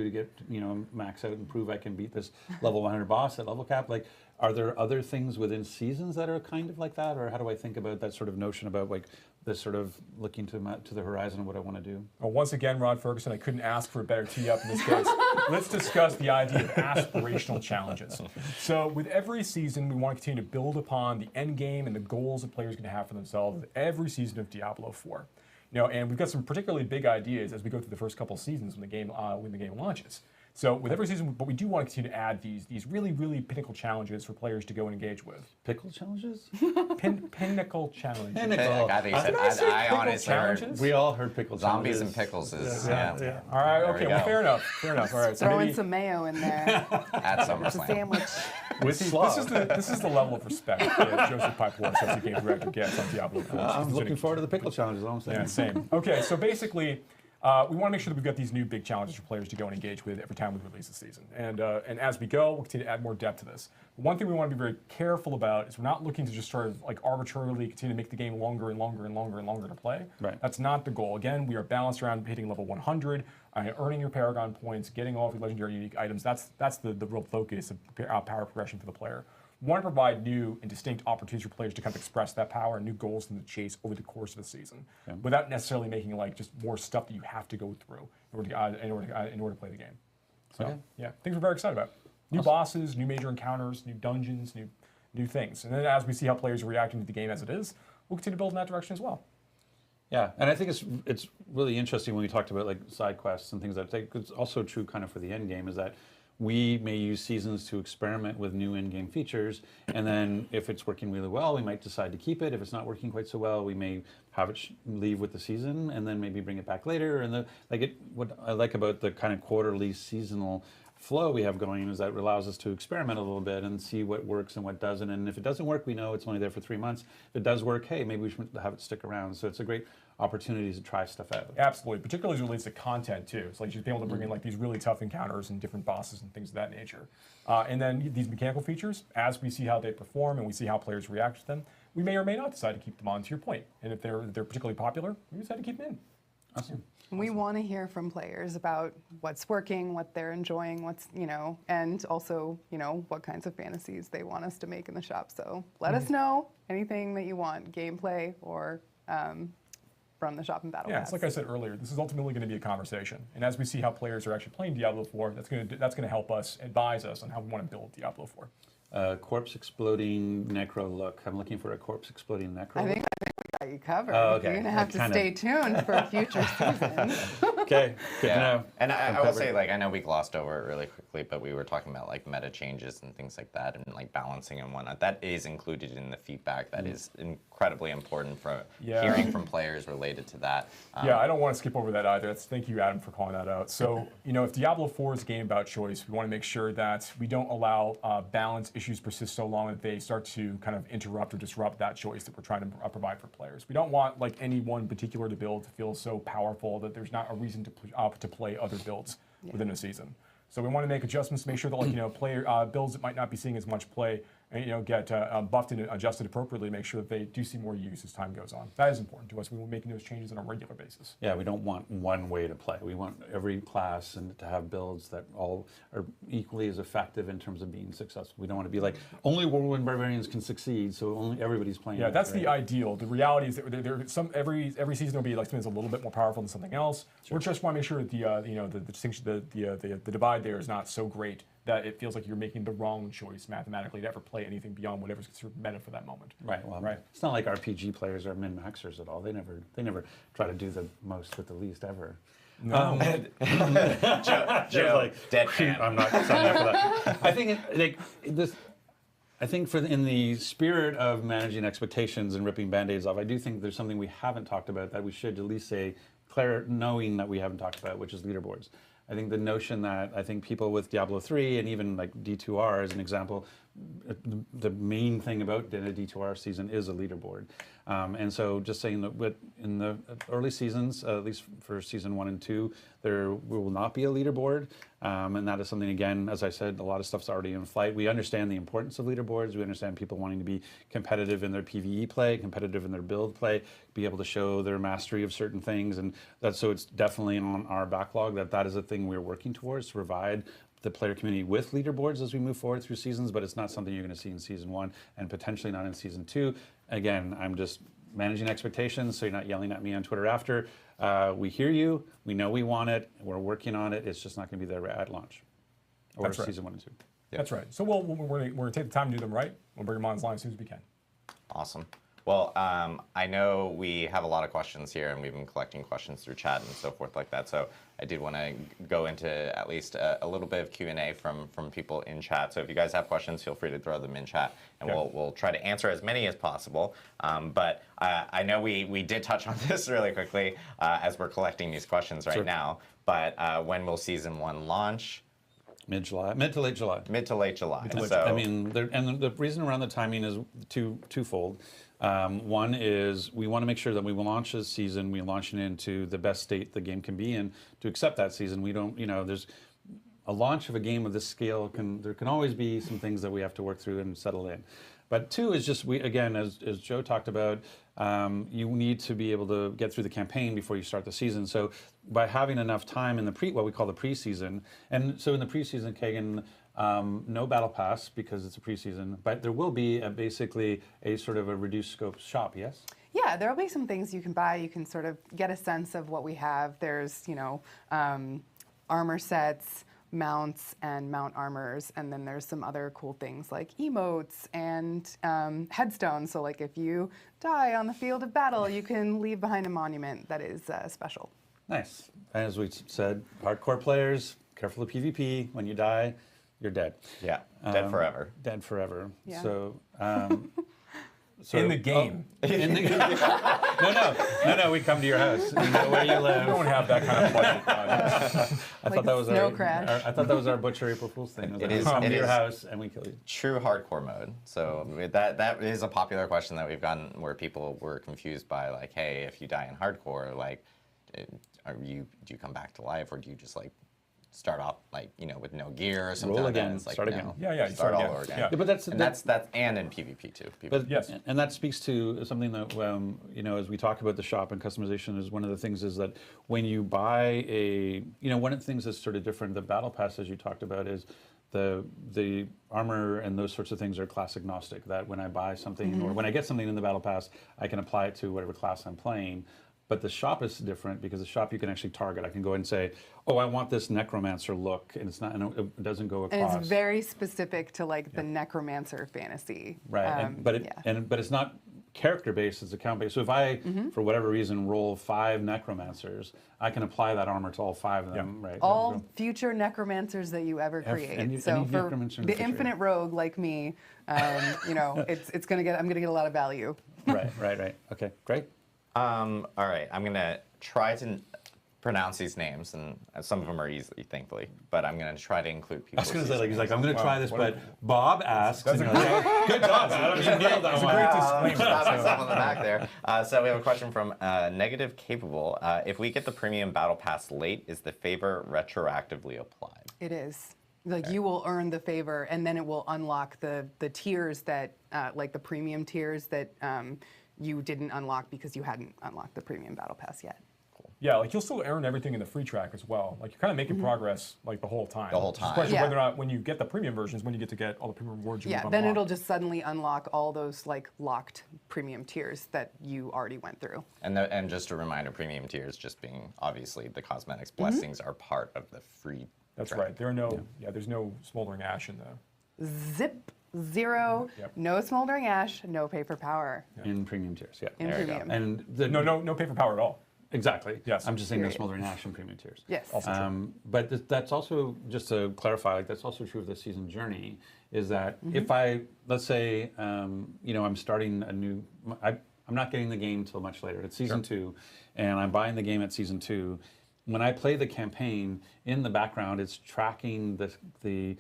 max out and prove I can beat this level 100 boss at level cap. Like, are there other things within seasons that are kind of like that, or how do I think about that sort of notion about like this sort of looking to the horizon of what I want to do? Well, once again, Rod Ferguson, I couldn't ask for a better tee up in this case. Let's discuss the idea of aspirational challenges. So with every season, we want to continue to build upon the end game and the goals that players are going to have for themselves with every season of Diablo 4. And we've got some particularly big ideas as we go through the first couple of seasons when the game launches. So with every season, but we do want to continue to add these really, really pinnacle challenges for players to go and engage with. Pickle challenges? Pinnacle challenges. I think you said, I honestly heard we all heard pickle zombies challenges. and pickles is, Yeah. All right, okay, well, fair enough. All right, so Throw maybe in some mayo in there. at It's a SummerSlam. sandwich. With this is the level of respect that Joseph Pipeline, Associate Game Director, gets on Diablo 4. I'm looking forward to the pickle challenges, all I'm saying. Yeah, same. Okay, so basically, we want to make sure that we've got these new big challenges for players to go and engage with every time we release a season. And as we go, we'll continue to add more depth to this. But one thing we want to be very careful about is we're not looking to just sort of like arbitrarily continue to make the game longer and longer and longer and longer to play. Right. That's not the goal. Again, we are balanced around hitting level 100, earning your Paragon points, getting all of your legendary unique items. That's the real focus of power progression for the player. We want to provide new and distinct opportunities for players to kind of express that power and new goals to chase over the course of the season, without necessarily making like just more stuff that you have to go through in order to play the game. So yeah, things we're very excited about. New bosses, new major encounters, new dungeons, new things. And then as we see how players are reacting to the game as it is, we'll continue to build in that direction as well. Yeah, and I think it's really interesting when we talked about like side quests and things like that. It's also true kind of for the end game is that we may use seasons to experiment with new in-game features, and then if it's working really well, we might decide to keep it. If it's not working quite so well, we may have it leave with the season, and then maybe bring it back later. And what I like about the kind of quarterly seasonal flow we have going is that it allows us to experiment a little bit and see what works and what doesn't. And if it doesn't work, we know it's only there for 3 months. If it does work, hey, maybe we should have it stick around. So it's a great opportunity to try stuff out. Absolutely, particularly as it relates to content too. So like just being able to bring in like these really tough encounters and different bosses and things of that nature. And then these mechanical features, as we see how they perform and we see how players react to them, we may or may not decide to keep them on, to your point. And if they're particularly popular, we decide to keep them in. Awesome. We want to hear from players about what's working, what they're enjoying, and also, what kinds of fantasies they want us to make in the shop. So let us know anything that you want, gameplay or from the shop and battle. Yeah, it's like I said earlier, this is ultimately going to be a conversation. And as we see how players are actually playing Diablo 4, that's going to help us, advise us on how we want to build Diablo 4. Corpse exploding necro look. I'm looking for a corpse exploding necro I look. think we got you covered. Oh, okay. You're going to have to stay tuned for a future season. Okay, good to know. And I will say, like, I know we glossed over it really quickly, but we were talking about like meta changes and things like that, and like balancing and whatnot. That is included in the feedback. That is incredibly important for hearing from players related to that. Yeah, I don't want to skip over that either. Thank you, Adam, for calling that out. So, if Diablo 4 is a game about choice, we want to make sure that we don't allow balance issues persist so long that they start to kind of interrupt or disrupt that choice that we're trying to provide for players. We don't want like any one particular build to feel so powerful that there's not a reason to play other builds within a season. So we want to make adjustments to make sure that like player builds that might not be seeing as much play and get buffed and adjusted appropriately to make sure that they do see more use as time goes on. That is important to us. We will be making those changes on a regular basis. Yeah, we don't want one way to play. We want every class and to have builds that all are equally as effective in terms of being successful. We don't want to be like, only Whirlwind Barbarians can succeed, so only everybody's playing. Yeah, that's the ideal. The reality is that every season will be like something that's a little bit more powerful than something else. Sure. We just want to make sure that the distinction, the divide there is not so great that it feels like you're making the wrong choice mathematically to ever play anything beyond whatever's considered meta for that moment. Right. Well, it's not like RPG players are min-maxers at all. They never try to do the most with the least ever. No. Joe, like, dead man. I'm not signing up for that. I think in the spirit of managing expectations and ripping band-aids off, I do think there's something we haven't talked about that we should at least say, knowing that we haven't talked about, which is leaderboards. I think the notion that I think people with Diablo 3 and even like D2R as an example, the main thing about a D2R season is a leaderboard. And so just saying that in the early seasons, at least for season 1 and 2, there will not be a leaderboard. And that is something, again, as I said, a lot of stuff's already in flight. We understand the importance of leaderboards. We understand people wanting to be competitive in their PvE play, competitive in their build play, be able to show their mastery of certain things. And so it's definitely on our backlog that is a thing we're working towards, to provide the player community with leaderboards as we move forward through seasons, but it's not something you're going to see in season 1 and potentially not in season 2. Again, I'm just managing expectations, so you're not yelling at me on Twitter after. We hear you. We know we want it. We're working on it. It's just not going to be there at launch or season 1 and 2. Yep. That's right. So we're going to take the time to do them right. We'll bring them on as long as soon as we can. Awesome. Well, I know we have a lot of questions here, and we've been collecting questions through chat and so forth like that. So I did want to go into at least a little bit of Q&A from people in chat. So if you guys have questions, feel free to throw them in chat, and we'll try to answer as many as possible. But I know we did touch on this really quickly as we're collecting these questions right now. But when will season 1 launch? Mid-July, mid to late July. Mid to late July. So, I mean, the reason around the timing is twofold. One is we want to make sure that we will launch this season, we launch it into the best state the game can be in to accept that season. We don't, there's a launch of a game of this scale, there can always be some things that we have to work through and settle in. But two is just, again, as Joe talked about, you need to be able to get through the campaign before you start the season. So by having enough time in what we call the preseason, and so in the preseason, Kagan, no battle pass because it's a preseason, but there will be basically a sort of a reduced scope shop, yes? Yeah, there'll be some things you can buy. You can sort of get a sense of what we have. There's, armor sets, mounts, and mount armors, and then there's some other cool things like emotes and headstones. So like if you die on the field of battle, you can leave behind a monument that is special. Nice. As we said, hardcore players, careful of PvP. When you die, you're dead. Yeah, dead forever. Dead forever. Yeah. So So, In the game. In the, no. We come to your house. We know where you live. We don't have that kind of budget. I Like thought that was Snow our. Crash. I thought that was our Butcher April Fool's thing. It We is- come it to your is. house and we kill you. True hardcore mode. So that is a popular question that we've gotten where people were confused by like, hey, if you die in hardcore, like, do you come back to life, or do you just like start off like with no gear or something Roll like again, that? It's like, start no, again. Yeah, you start start all again. over again. Yeah. Yeah, but that's and in PvP too. But Yes. and that speaks to something that as we talk about the shop and customization, is one of the things is that when you buy one of the things that's sort of different, the battle pass, as you talked about, is the armor and those sorts of things are class agnostic. That when I buy something or when I get something in the battle pass, I can apply it to whatever class I'm playing. But the shop is different because the shop you can actually target. I can go and say, oh, I want this necromancer look, and it's not, and it doesn't go across. And it's very specific to like the necromancer fantasy. Right, but it's not character based; it's account based. So if I, for whatever reason, roll 5 necromancers, I can apply that armor to all 5 of them. Right. All future necromancers that you ever create. any So for necromancer in the the future. infinite rogue like me, it's gonna get. I'm gonna get a lot of value. Right. Okay, great. All right, I'm gonna try to pronounce these names, and some of them are easy, thankfully. But I'm gonna try to include people. I was going to say, he's like, I'm going to Wow, try this, what but Bob asks. And you're like, good job, Adam. You nailed that It's a one. great disclaimer. Pat myself on the back there. So we have a question from Negative Capable. If we get the premium battle pass late, is the favor retroactively applied? It is. Like you will earn the favor, and then it will unlock the tiers that, like the premium tiers that you didn't unlock because you hadn't unlocked the premium battle pass yet. Yeah, like you'll still earn everything in the free track as well. Like you're kind of making progress like the whole time. The whole It's time. just a question Yeah. whether or not when you get the premium versions, when you get all the premium rewards you Yeah, would then unlock. it'll just suddenly unlock all those like locked premium tiers that you already went through. And just a reminder, premium tiers just being obviously the cosmetics blessings are part of the free. That's track. right. There are no there's no smoldering ash in the Zip, zero, Yep. no smoldering ash, no pay for power In premium tiers, yeah. in There you go. premium. And the, no pay for power at all. exactly. Yes. I'm just saying no Period. smoldering ash in premium tiers. Yes. Also true. But that's also, just to clarify, like that's also true of the season journey, is that if I, let's say, I'm starting a new, I'm not getting the game till much later. It's season 2, and I'm buying the game at season 2. When I play the campaign, in the background, it's tracking the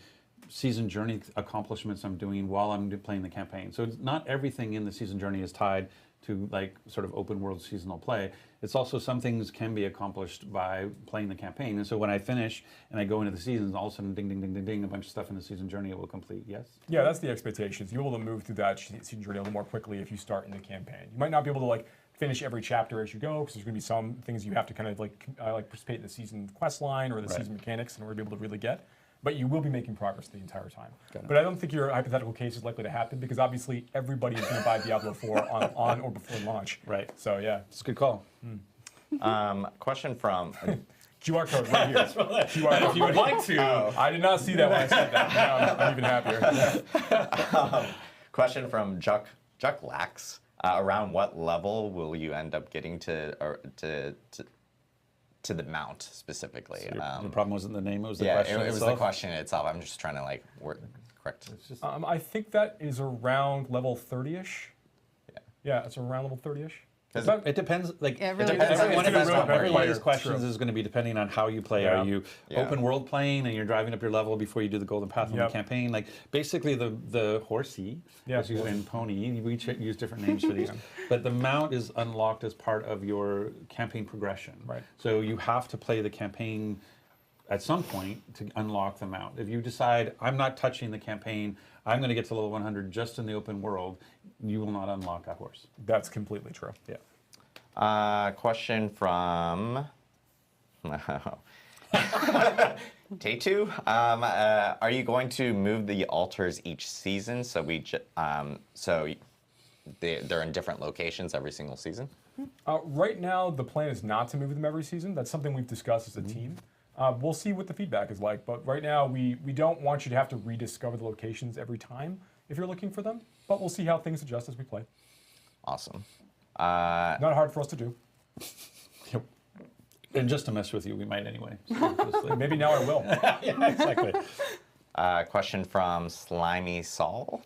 season journey accomplishments I'm doing while I'm playing the campaign. So it's not everything in the season journey is tied to like sort of open world seasonal play. It's also some things can be accomplished by playing the campaign. And so when I finish and I go into the seasons, all of a sudden, ding, ding, ding, ding, ding, a bunch of stuff in the season journey will complete. Yes? Yeah, that's the expectations. You'll be able to move through that season journey a little more quickly if you start in the campaign. You might not be able to like finish every chapter as you go because there's going to be some things you have to kind of like participate in the season quest line or the season mechanics in order to be able to really get. But you will be making progress the entire time. But I don't think your hypothetical case is likely to happen because obviously everybody is going to buy Diablo 4 on or before launch. Right. So yeah. It's a good call. Question from. QR code right here. QR code. If you would like to. I did not see that when I said that. Now I'm even happier. Question from Juck Lax. Around what level will you end up getting to the mount specifically? The problem wasn't the name, it was the Yeah, question it was the itself. question itself. I'm just trying to like correct. It's just, I think that is around level 30-ish. Yeah. Yeah, it's around level 30-ish. it depends. Like It really depends does. on- one of depends these- on where every you one of are. these questions True. is going to be depending on how you play. Yeah. Are you Yeah. open world playing and you're driving up your level before you do the golden path on Yep. the campaign? Like basically the horsey, Yeah. as you and pony, we use different names for these. But the mount is unlocked as part of your campaign progression. Right. So you have to play the campaign at some point to unlock the mount. If you decide I'm not touching the campaign, I'm going to get to level 100 just in the open world, you will not unlock that horse. That's completely true. Yeah. Question from Tatu. Are you going to move the altars each season so they're in different locations every single season? Right now, the plan is not to move them every season. That's something we've discussed as a team. We'll see what the feedback is like, but right now we don't want you to have to rediscover the locations every time if you're looking for them, but we'll see how things adjust as we play. Awesome. Not hard for us to do. Yep. And just to mess with you, we might anyway. So just like- Maybe now I will. yeah, exactly. Question from Slimy Saul.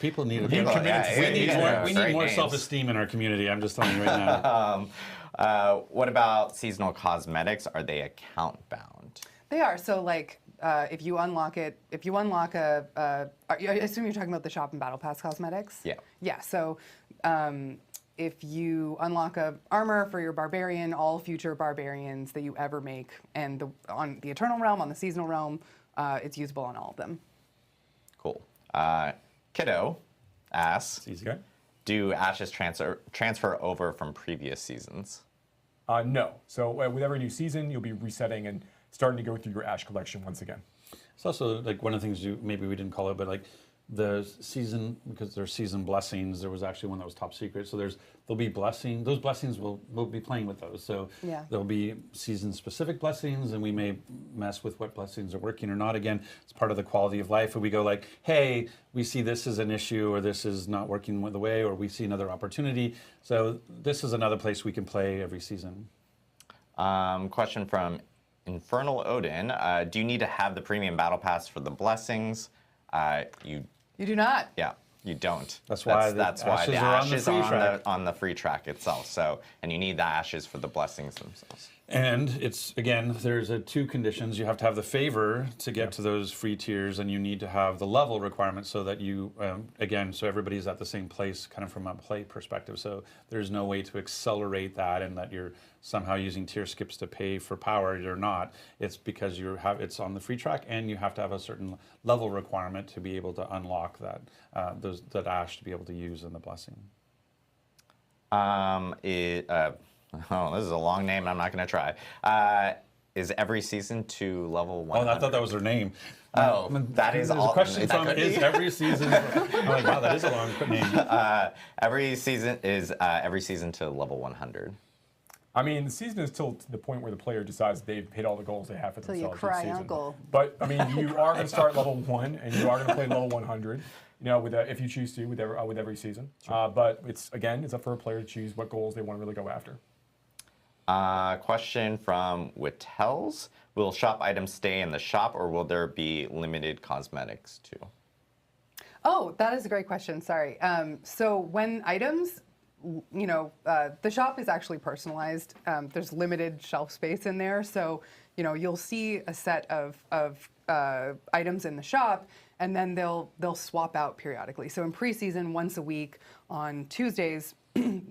People need we need more self-esteem in our community. I'm just telling you right now. What about seasonal cosmetics? Are they account bound? They are. So like if you unlock I assume you're talking about the shop and battle pass cosmetics? Yeah. Yeah. So if you unlock a armor for your barbarian, all future barbarians that you ever make, and on the Eternal Realm, on the Seasonal Realm, it's usable on all of them. Cool. Kiddo asks, Okay. do ashes transfer over from previous seasons? No. So with every new season, you'll be resetting and starting to go through your ash collection once again. It's also like one of the things maybe we didn't call it, but like the season, because there's season blessings, there was actually one that was top secret. So there'll be blessings. Those blessings we'll be playing with those. So yeah. There'll be season specific blessings, and we may mess with what blessings are working or not. Again, it's part of the quality of life. Where we go like, hey, we see this as an issue, or this is not working the way, or we see another opportunity. So this is another place we can play every season. Question from Infernal Odin. Do you need to have the premium battle pass for the blessings? You do not. Yeah, you don't. That's why the ashes are on the free track itself. So, and you need the ashes for the blessings themselves. And it's, again, there's two conditions. You have to have the favor to get to those free tiers, and you need to have the level requirement so that you, again, so everybody's at the same place kind of from a play perspective. So there's no way to accelerate that and that you're somehow using tier skips to pay for power. You're not. It's because it's on the free track, and you have to have a certain level requirement to be able to unlock that ash to be able to use in the blessing. Oh, this is a long name. I'm not going to try. Is every season to level 100? Oh, I thought that was their name. Oh, that is all. There's a question from is every season. I'm like, wow, that is a long name. Every season to level 100. I mean, the season is till to the point where the player decides they've hit all the goals they have for themselves. Till you cry, each season. uncle. But I mean, you are going to start level 1, and you are going to play level 100. You know, if you choose to, with every season. Sure. But it's up for a player to choose what goals they want to really go after. Question from Wittels. Will shop items stay in the shop, or will there be limited cosmetics too? Oh, that is a great question. Sorry. So when items, the shop is actually personalized. There's limited shelf space in there. So, you'll see a set of items in the shop, and then they'll swap out periodically. So in preseason, once a week on Tuesdays,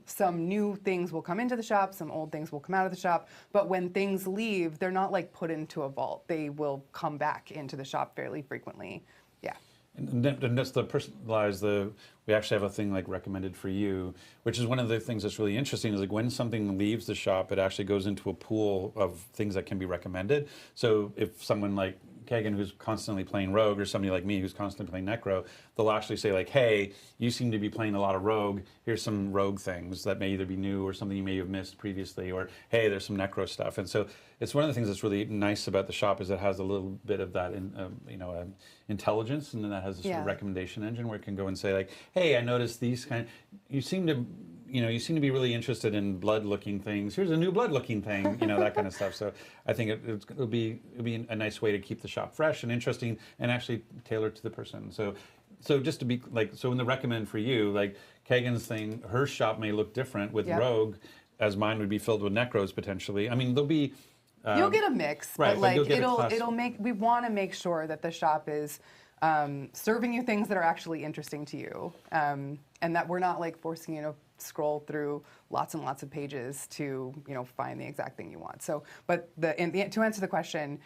some new things will come into the shop, some old things will come out of the shop. But when things leave, they're not like put into a vault. They will come back into the shop fairly frequently. Yeah. And that's the personalized, we actually have a thing like recommended for you, which is one of the things that's really interesting is like when something leaves the shop, it actually goes into a pool of things that can be recommended. So if someone like Kagan, who's constantly playing Rogue, or somebody like me who's constantly playing Necro, they'll actually say like, hey, you seem to be playing a lot of Rogue. Here's some Rogue things that may either be new or something you may have missed previously, or hey, there's some Necro stuff. And so it's one of the things that's really nice about the shop is it has a little bit of that, intelligence, and then that has a sort of recommendation engine where it can go and say like, hey, I noticed these you seem to be really interested in blood-looking things. Here's a new blood-looking thing, that kind of stuff. So I think it'll be a nice way to keep the shop fresh and interesting and actually tailored to the person. So just to be like, so in the recommend for you, like Kagan's thing, her shop may look different with Rogue, as mine would be filled with Necros potentially. I mean, there'll be. You'll get a mix, right, but like we want to make sure that the shop is serving you things that are actually interesting to you, and that we're not like forcing you to scroll through lots and lots of pages to find the exact thing you want. So, but to answer the question,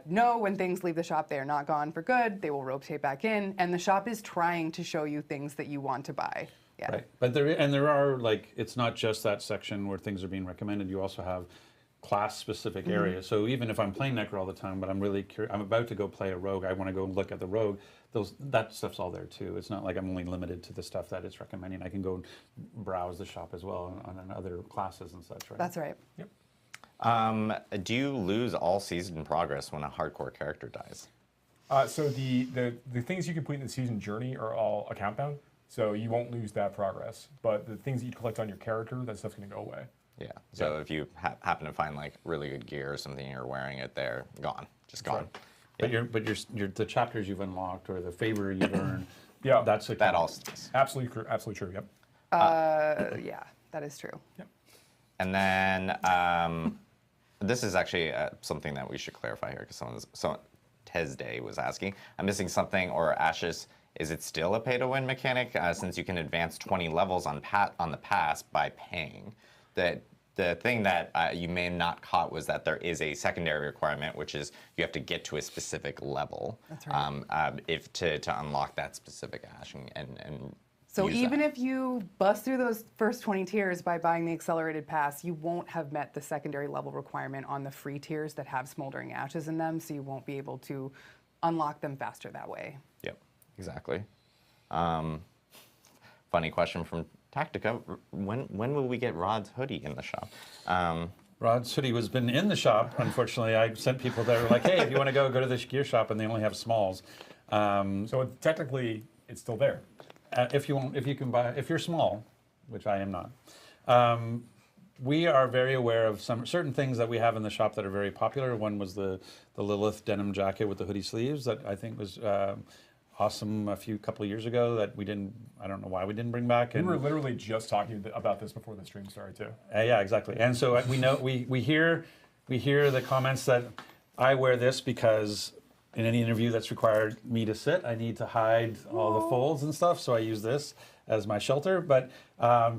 no, when things leave the shop, they are not gone for good. They will rotate back in, and the shop is trying to show you things that you want to buy. Yeah. Right, but there are like, it's not just that section where things are being recommended. You also have class-specific areas. So even if I'm playing Necro all the time, but I'm really curious, I'm about to go play a Rogue, I want to go look at the Rogue, that stuff's all there too. It's not like I'm only limited to the stuff that it's recommending. I can go browse the shop as well on other classes and such, right? That's right. Yep. Do you lose all season progress when a hardcore character dies? So the things you complete in the season journey are all account bound, so you won't lose that progress. But the things that you collect on your character, that stuff's going to go away. Yeah. So if you happen to find like really good gear or something, you're wearing it there, gone, just gone. Right. But the chapters you've unlocked or the favor you've earned. Yeah, that's a That all stays. absolutely true. Yep. Yeah, that is true. Yep. And then this is actually something that we should clarify here because someone Tesday was asking. I'm missing something, or Ashes. Is it still a pay-to-win mechanic since you can advance 20 levels on the pass by paying? The thing that you may have not caught was that there is a secondary requirement, which is you have to get to a specific level. That's right. If to unlock that specific ash and So use even that. if you bust through those first 20 tiers by buying the accelerated pass, you won't have met the secondary level requirement on the free tiers that have smoldering ashes in them, so you won't be able to unlock them faster that way. Yep, exactly. Funny question from Tactica. When will we get Rod's hoodie in the shop? Rod's hoodie has been in the shop. Unfortunately, I sent people that were like, "Hey, if you want to go to the gear shop," and they only have smalls. So technically, it's still there. If you can buy, if you're small, which I am not. We are very aware of some certain things that we have in the shop that are very popular. One was the Lilith denim jacket with the hoodie sleeves that I think was awesome couple of years ago that we didn't. I don't know why we didn't bring back. We were literally just talking about this before the stream started too. Yeah, exactly. And so we know we hear the comments that I wear this because in any interview that's required me to sit, I need to hide all the folds and stuff. So I use this as my shelter. But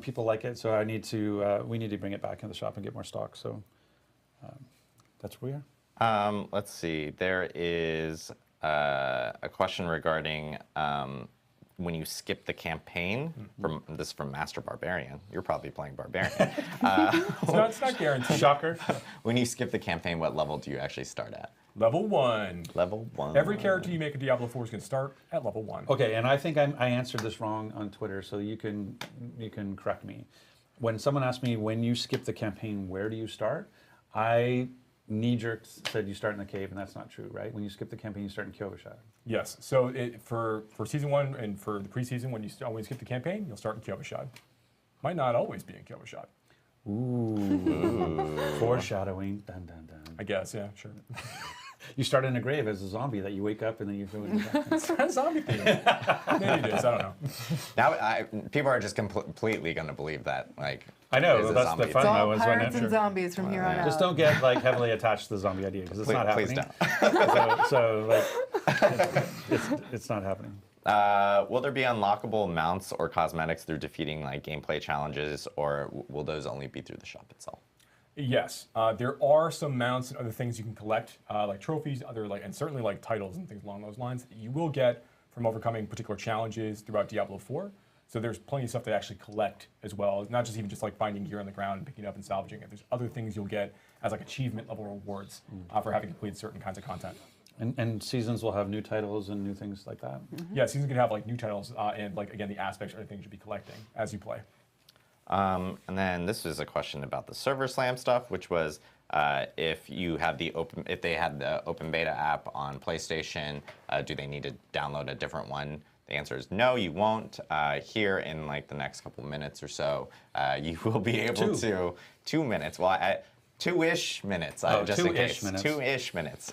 people like it, so we need to bring it back in the shop and get more stock. So that's where we are. Let's see. There is a question regarding when you skip the campaign. This is from Master Barbarian. You're probably playing Barbarian. It's not guaranteed. Shocker. When you skip the campaign, what level do you actually start at? Level 1. Level 1. Every character you make in Diablo 4 is going to start at level 1. Okay, and I think I answered this wrong on Twitter, so you can correct me. When someone asked me when you skip the campaign, where do you start? I knee-jerk said you start in the cave, and that's not true, right? When you skip the campaign, you start in Kyovashad. Yes. So for season 1 and for the preseason, when you skip the campaign, you'll start in Kyovashad. Might not always be in Kyovashad. Ooh. Foreshadowing. Dun, dun, dun. I guess, yeah, sure. You start in a grave as a zombie that you wake up and then you go in the back. It's kind of zombie theme. Maybe it is. I don't know. Now, people are just completely going to believe that. Like, I know, it's a that's zombie the fun thing. though. All Is when pirates and zombies from here on out. just don't get like heavily attached to the zombie idea because it's not happening. Please don't. so like, it's not happening. Will there be unlockable mounts or cosmetics through defeating like gameplay challenges, or will those only be through the shop itself? Yes, there are some mounts and other things you can collect, like trophies, and certainly like titles and things along those lines that you will get from overcoming particular challenges throughout Diablo 4. So there's plenty of stuff to actually collect as well, not just even just like finding gear on the ground and picking it up and salvaging it. There's other things you'll get as like achievement level rewards for having completed certain kinds of content. And seasons will have new titles and new things like that. Yeah, seasons can have like new titles and like again the aspects or things you'll be collecting as you play. And then this is a question about the Server Slam stuff, which was if they had the open beta app on PlayStation, do they need to download a different one? The answer is no, you won't. Here in like the next couple minutes or so, you will be able to 2 minutes. Well, 2-ish minutes, just in case. 2-ish minutes.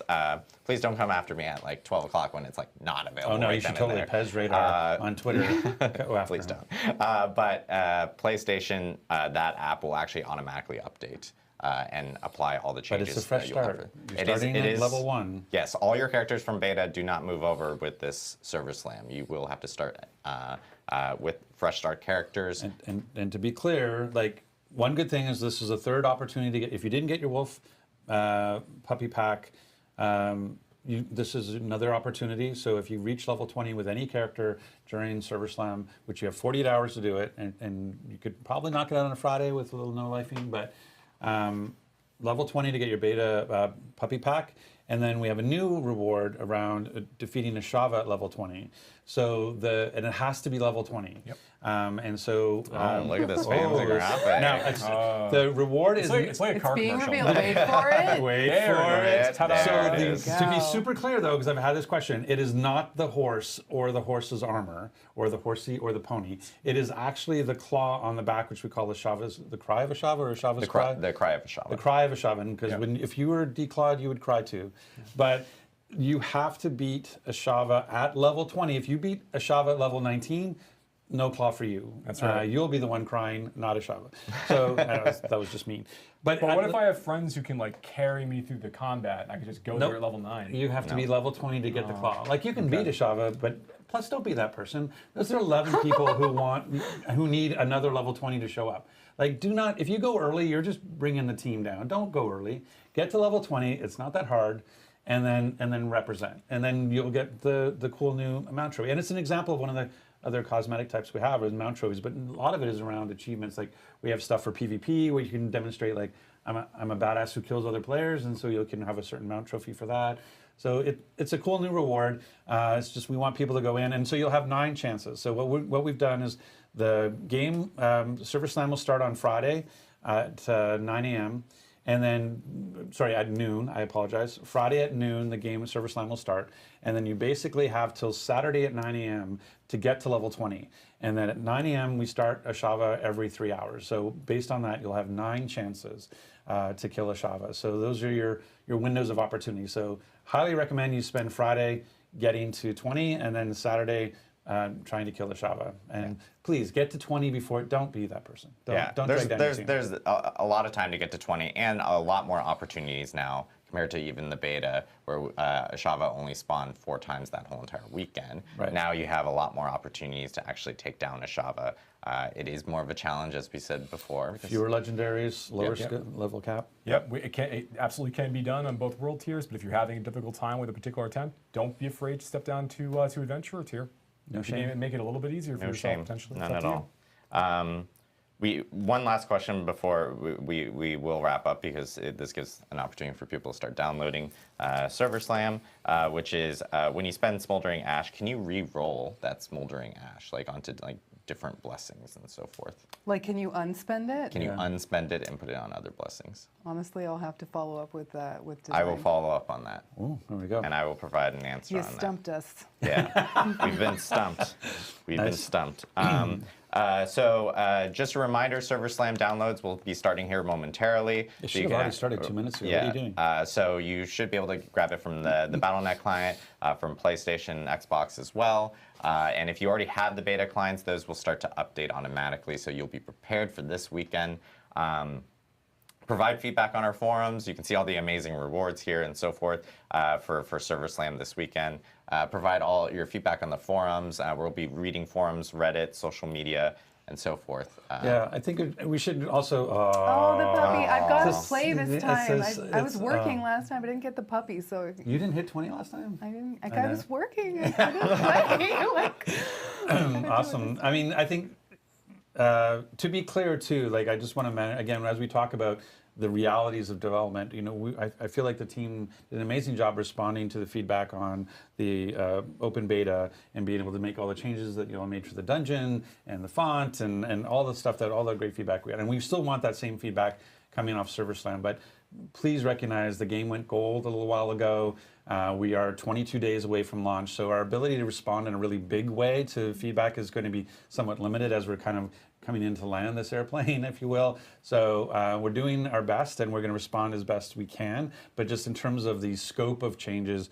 Please don't come after me at like 12 o'clock when it's like not available. Oh no, right you should then and totally there. Pez radar on Twitter. Please don't. But PlayStation, that app will actually automatically update and apply all the changes. But it's a fresh start. You're starting at level 1. Yes, all your characters from beta do not move over with this Server Slam. You will have to start with fresh start characters. And to be clear, like one good thing is this is a third opportunity to get. If you didn't get your wolf puppy pack, this is another opportunity. So if you reach level 20 with any character during Server Slam, which you have 48 hours to do it, and you could probably knock it out on a Friday with a little no lifing, but level 20 to get your beta puppy pack. And then we have a new reward around defeating a Shava at level 20. So and it has to be level 20. Yep. And so look at this fancy graphic. Now the reward is It's like a car Being commercial. revealed. Wait for it. wait There for it it. is. Ta-da. So There it is. to be super clear though, because I've had this question, it is not the horse or the horse's armor or the horsey or the pony. It is actually the claw on the back, which we call the cry of a Shava or a Shava's cry. The cry of a Shava. The cry of a Shavan, because if you were declawed, you would cry too. But you have to beat Ashava at level 20. If you beat Ashava at level 19, no claw for you. That's right. You'll be the one crying, not Ashava. So that was just mean. But what if I have friends who can like carry me through the combat and I can just go there at level 9? You have to be level 20 to get the claw. Like you can beat Ashava, but plus don't be that person. Those are 11 people who need another level 20 to show up. Like do not, if you go early, you're just bringing the team down. Don't go early. Get to level 20. It's not that hard. And then represent. And then you'll get the cool new mount trophy. And it's an example of one of the other cosmetic types we have is mount trophies, but a lot of it is around achievements. Like we have stuff for PvP where you can demonstrate like I'm a badass who kills other players, and so you can have a certain mount trophy for that. So it's a cool new reward. It's just we want people to go in, and so you'll have 9 chances. So what we've done is the game Server Slam will start on Friday at 9 a.m. And then, sorry, at noon, I apologize. Friday at noon, the game Server Slam will start. And then you basically have till Saturday at 9 a.m. to get to level 20. And then at 9 a.m., we start Ashava every 3 hours. So based on that, you'll have 9 chances to kill Ashava. So those are your windows of opportunity. So highly recommend you spend Friday getting to 20 and then Saturday trying to kill Ashava. And please get to 20 before, don't be that person. Don't there's a lot of time to get to 20 and a lot more opportunities now compared to even the beta where Ashava only spawned 4 times that whole entire weekend. Right. Now you have a lot more opportunities to actually take down Ashava. It is more of a challenge, as we said before. Fewer legendaries, lower level cap. Yep, it absolutely can be done on both world tiers, but if you're having a difficult time with a particular attempt, don't be afraid to step down to adventurer tier. No shame. Make it a little bit easier for yourself, potentially. None at all. One last question before we will wrap up, because this gives an opportunity for people to start downloading Server Slam, which is when you spend Smoldering Ash, can you re-roll that Smoldering Ash onto different blessings and so forth? Like, can you unspend it? Can you unspend it and put it on other blessings? Honestly, I'll have to follow up with design. I will follow up on that. Oh, there we go. And I will provide an answer on that. You stumped us. Yeah, we've been stumped. We've been stumped. Just a reminder, Server Slam downloads will be starting here momentarily. It should have already started 2 minutes ago. Yeah, what are you doing? So you should be able to grab it from the BattleNet client, from PlayStation, Xbox as well. And if you already have the beta clients, those will start to update automatically, so you'll be prepared for this weekend. Provide feedback on our forums. You can see all the amazing rewards here and so forth for Server Slam this weekend. Provide all your feedback on the forums. We'll be reading forums, Reddit, social media, and so forth. Yeah, I think we should also... oh, the puppy. I've got to play this time. I was working last time. I didn't get the puppy, so... You didn't hit 20 last time? I didn't. I was working. I couldn't play. Awesome. I mean, I think, to be clear, too, I just want to, again, as we talk about the realities of development, I feel like the team did an amazing job responding to the feedback on the open beta and being able to make all the changes that made for the dungeon and the font and all the stuff, all the great feedback we had. And we still want that same feedback coming off Server Slam, but please recognize the game went gold a little while ago. We are 22 days away from launch, so our ability to respond in a really big way to feedback is going to be somewhat limited as we're kind of coming into land this airplane, if you will. So we're doing our best, and we're going to respond as best we can. But just in terms of the scope of changes,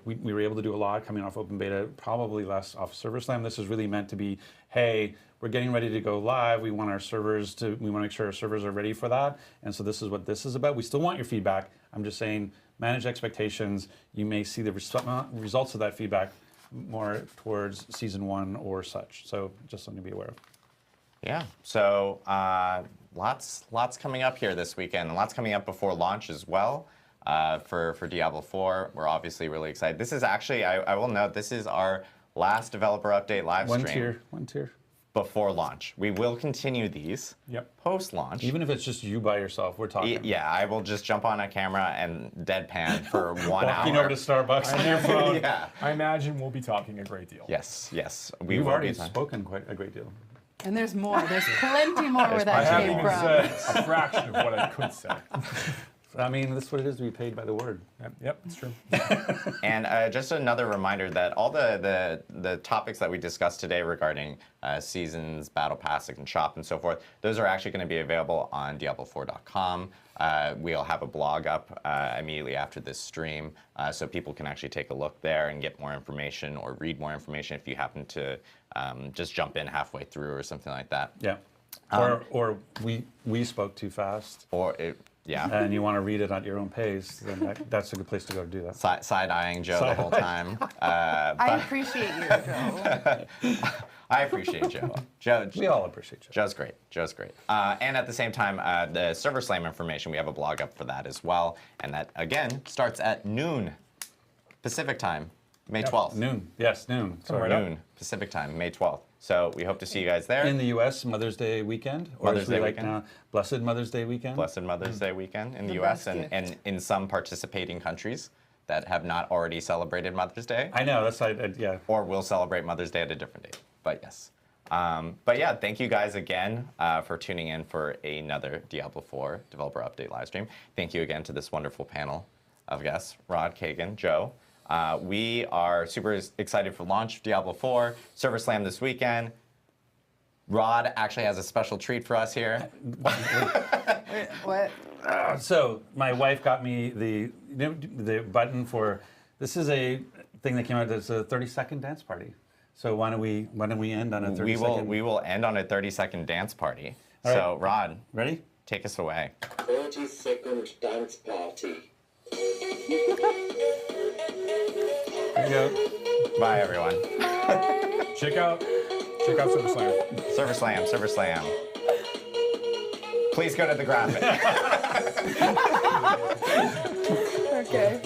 we were able to do a lot coming off open beta, probably less off Server Slam. This is really meant to be, hey, we're getting ready to go live. We want to make sure our servers are ready for that. And so this is what this is about. We still want your feedback. I'm just saying, manage expectations. You may see the results of that feedback more towards season 1 or such. So just something to be aware of. Yeah, so lots coming up here this weekend, and lots coming up before launch as well for Diablo 4. We're obviously really excited. This is actually, I will note, this is our last developer update live stream. One tier. Before launch. We will continue these post-launch. Even if it's just you by yourself, we're talking. Yeah, I will just jump on a camera and deadpan for 1 hour. Walking over to Starbucks on your phone. Yeah. I imagine we'll be talking a great deal. Yes. We've already spoken quite a great deal. And there's more. There's plenty more where I that haven't came even from. said a fraction of what I could say. I mean, that's what it is to be paid by the word. Yep, it's true. And just another reminder that all the topics that we discussed today regarding seasons, battle pass, and shop, and so forth, those are actually going to be available on Diablo4.com. We'll have a blog up immediately after this stream, so people can actually take a look there and get more information or read more information if you happen to just jump in halfway through or something like that. Yeah. Or we spoke too fast. Or yeah. And you want to read it at your own pace, then that's a good place to go to do that. Side-eyeing Joe the whole time. I appreciate you, Joe. I appreciate Joe. Joe. We all appreciate Joe. Joe's great. Joe's great. And at the same time, the Server Slam information, we have a blog up for that as well. And that, again, starts at noon Pacific time, May 12th. Noon. Yes, noon. Sorry. Noon Pacific time, May 12th. So we hope to see you guys there. In the U.S., Mother's Day weekend. Or Mother's Day like weekend. now, Blessed Mother's Day weekend. Blessed Mother's Day weekend in the The U.S. best and in some participating countries that have not already celebrated Mother's Day. I know, that's yeah. Or will celebrate Mother's Day at a different date, but yes. But yeah, thank you guys again for tuning in for another Diablo 4 developer update live stream. Thank you again to this wonderful panel of guests, Rod, Kagan, Joe. We are super excited for launch of Diablo 4, Server Slam this weekend. Rod actually has a special treat for us here. What? So my wife got me the button for, this is a thing that came out that's a 30-second dance party. So why don't we end on a 30-second? We will end on a 30-second dance party. All right. So Rod, ready? Take us away. 30-second dance party. There you go. Bye everyone. Check out Server Slam. Server Slam, Server Slam. Please go to the graphic. Okay.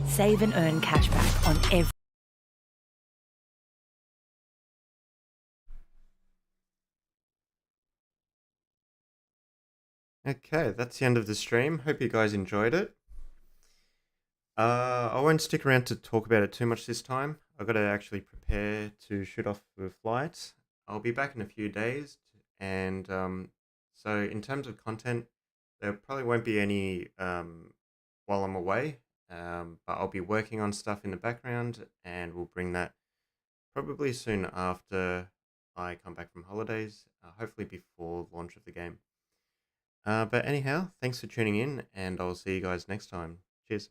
Save and earn cashback on every... Okay, that's the end of the stream. Hope you guys enjoyed it. I won't stick around to talk about it too much this time. I've got to actually prepare to shoot off for flights. I'll be back in a few days, and so in terms of content, there probably won't be any while I'm away, but I'll be working on stuff in the background, and we'll bring that probably soon after I come back from holidays, hopefully before launch of the game. But anyhow, thanks for tuning in, and I'll see you guys next time. Cheers.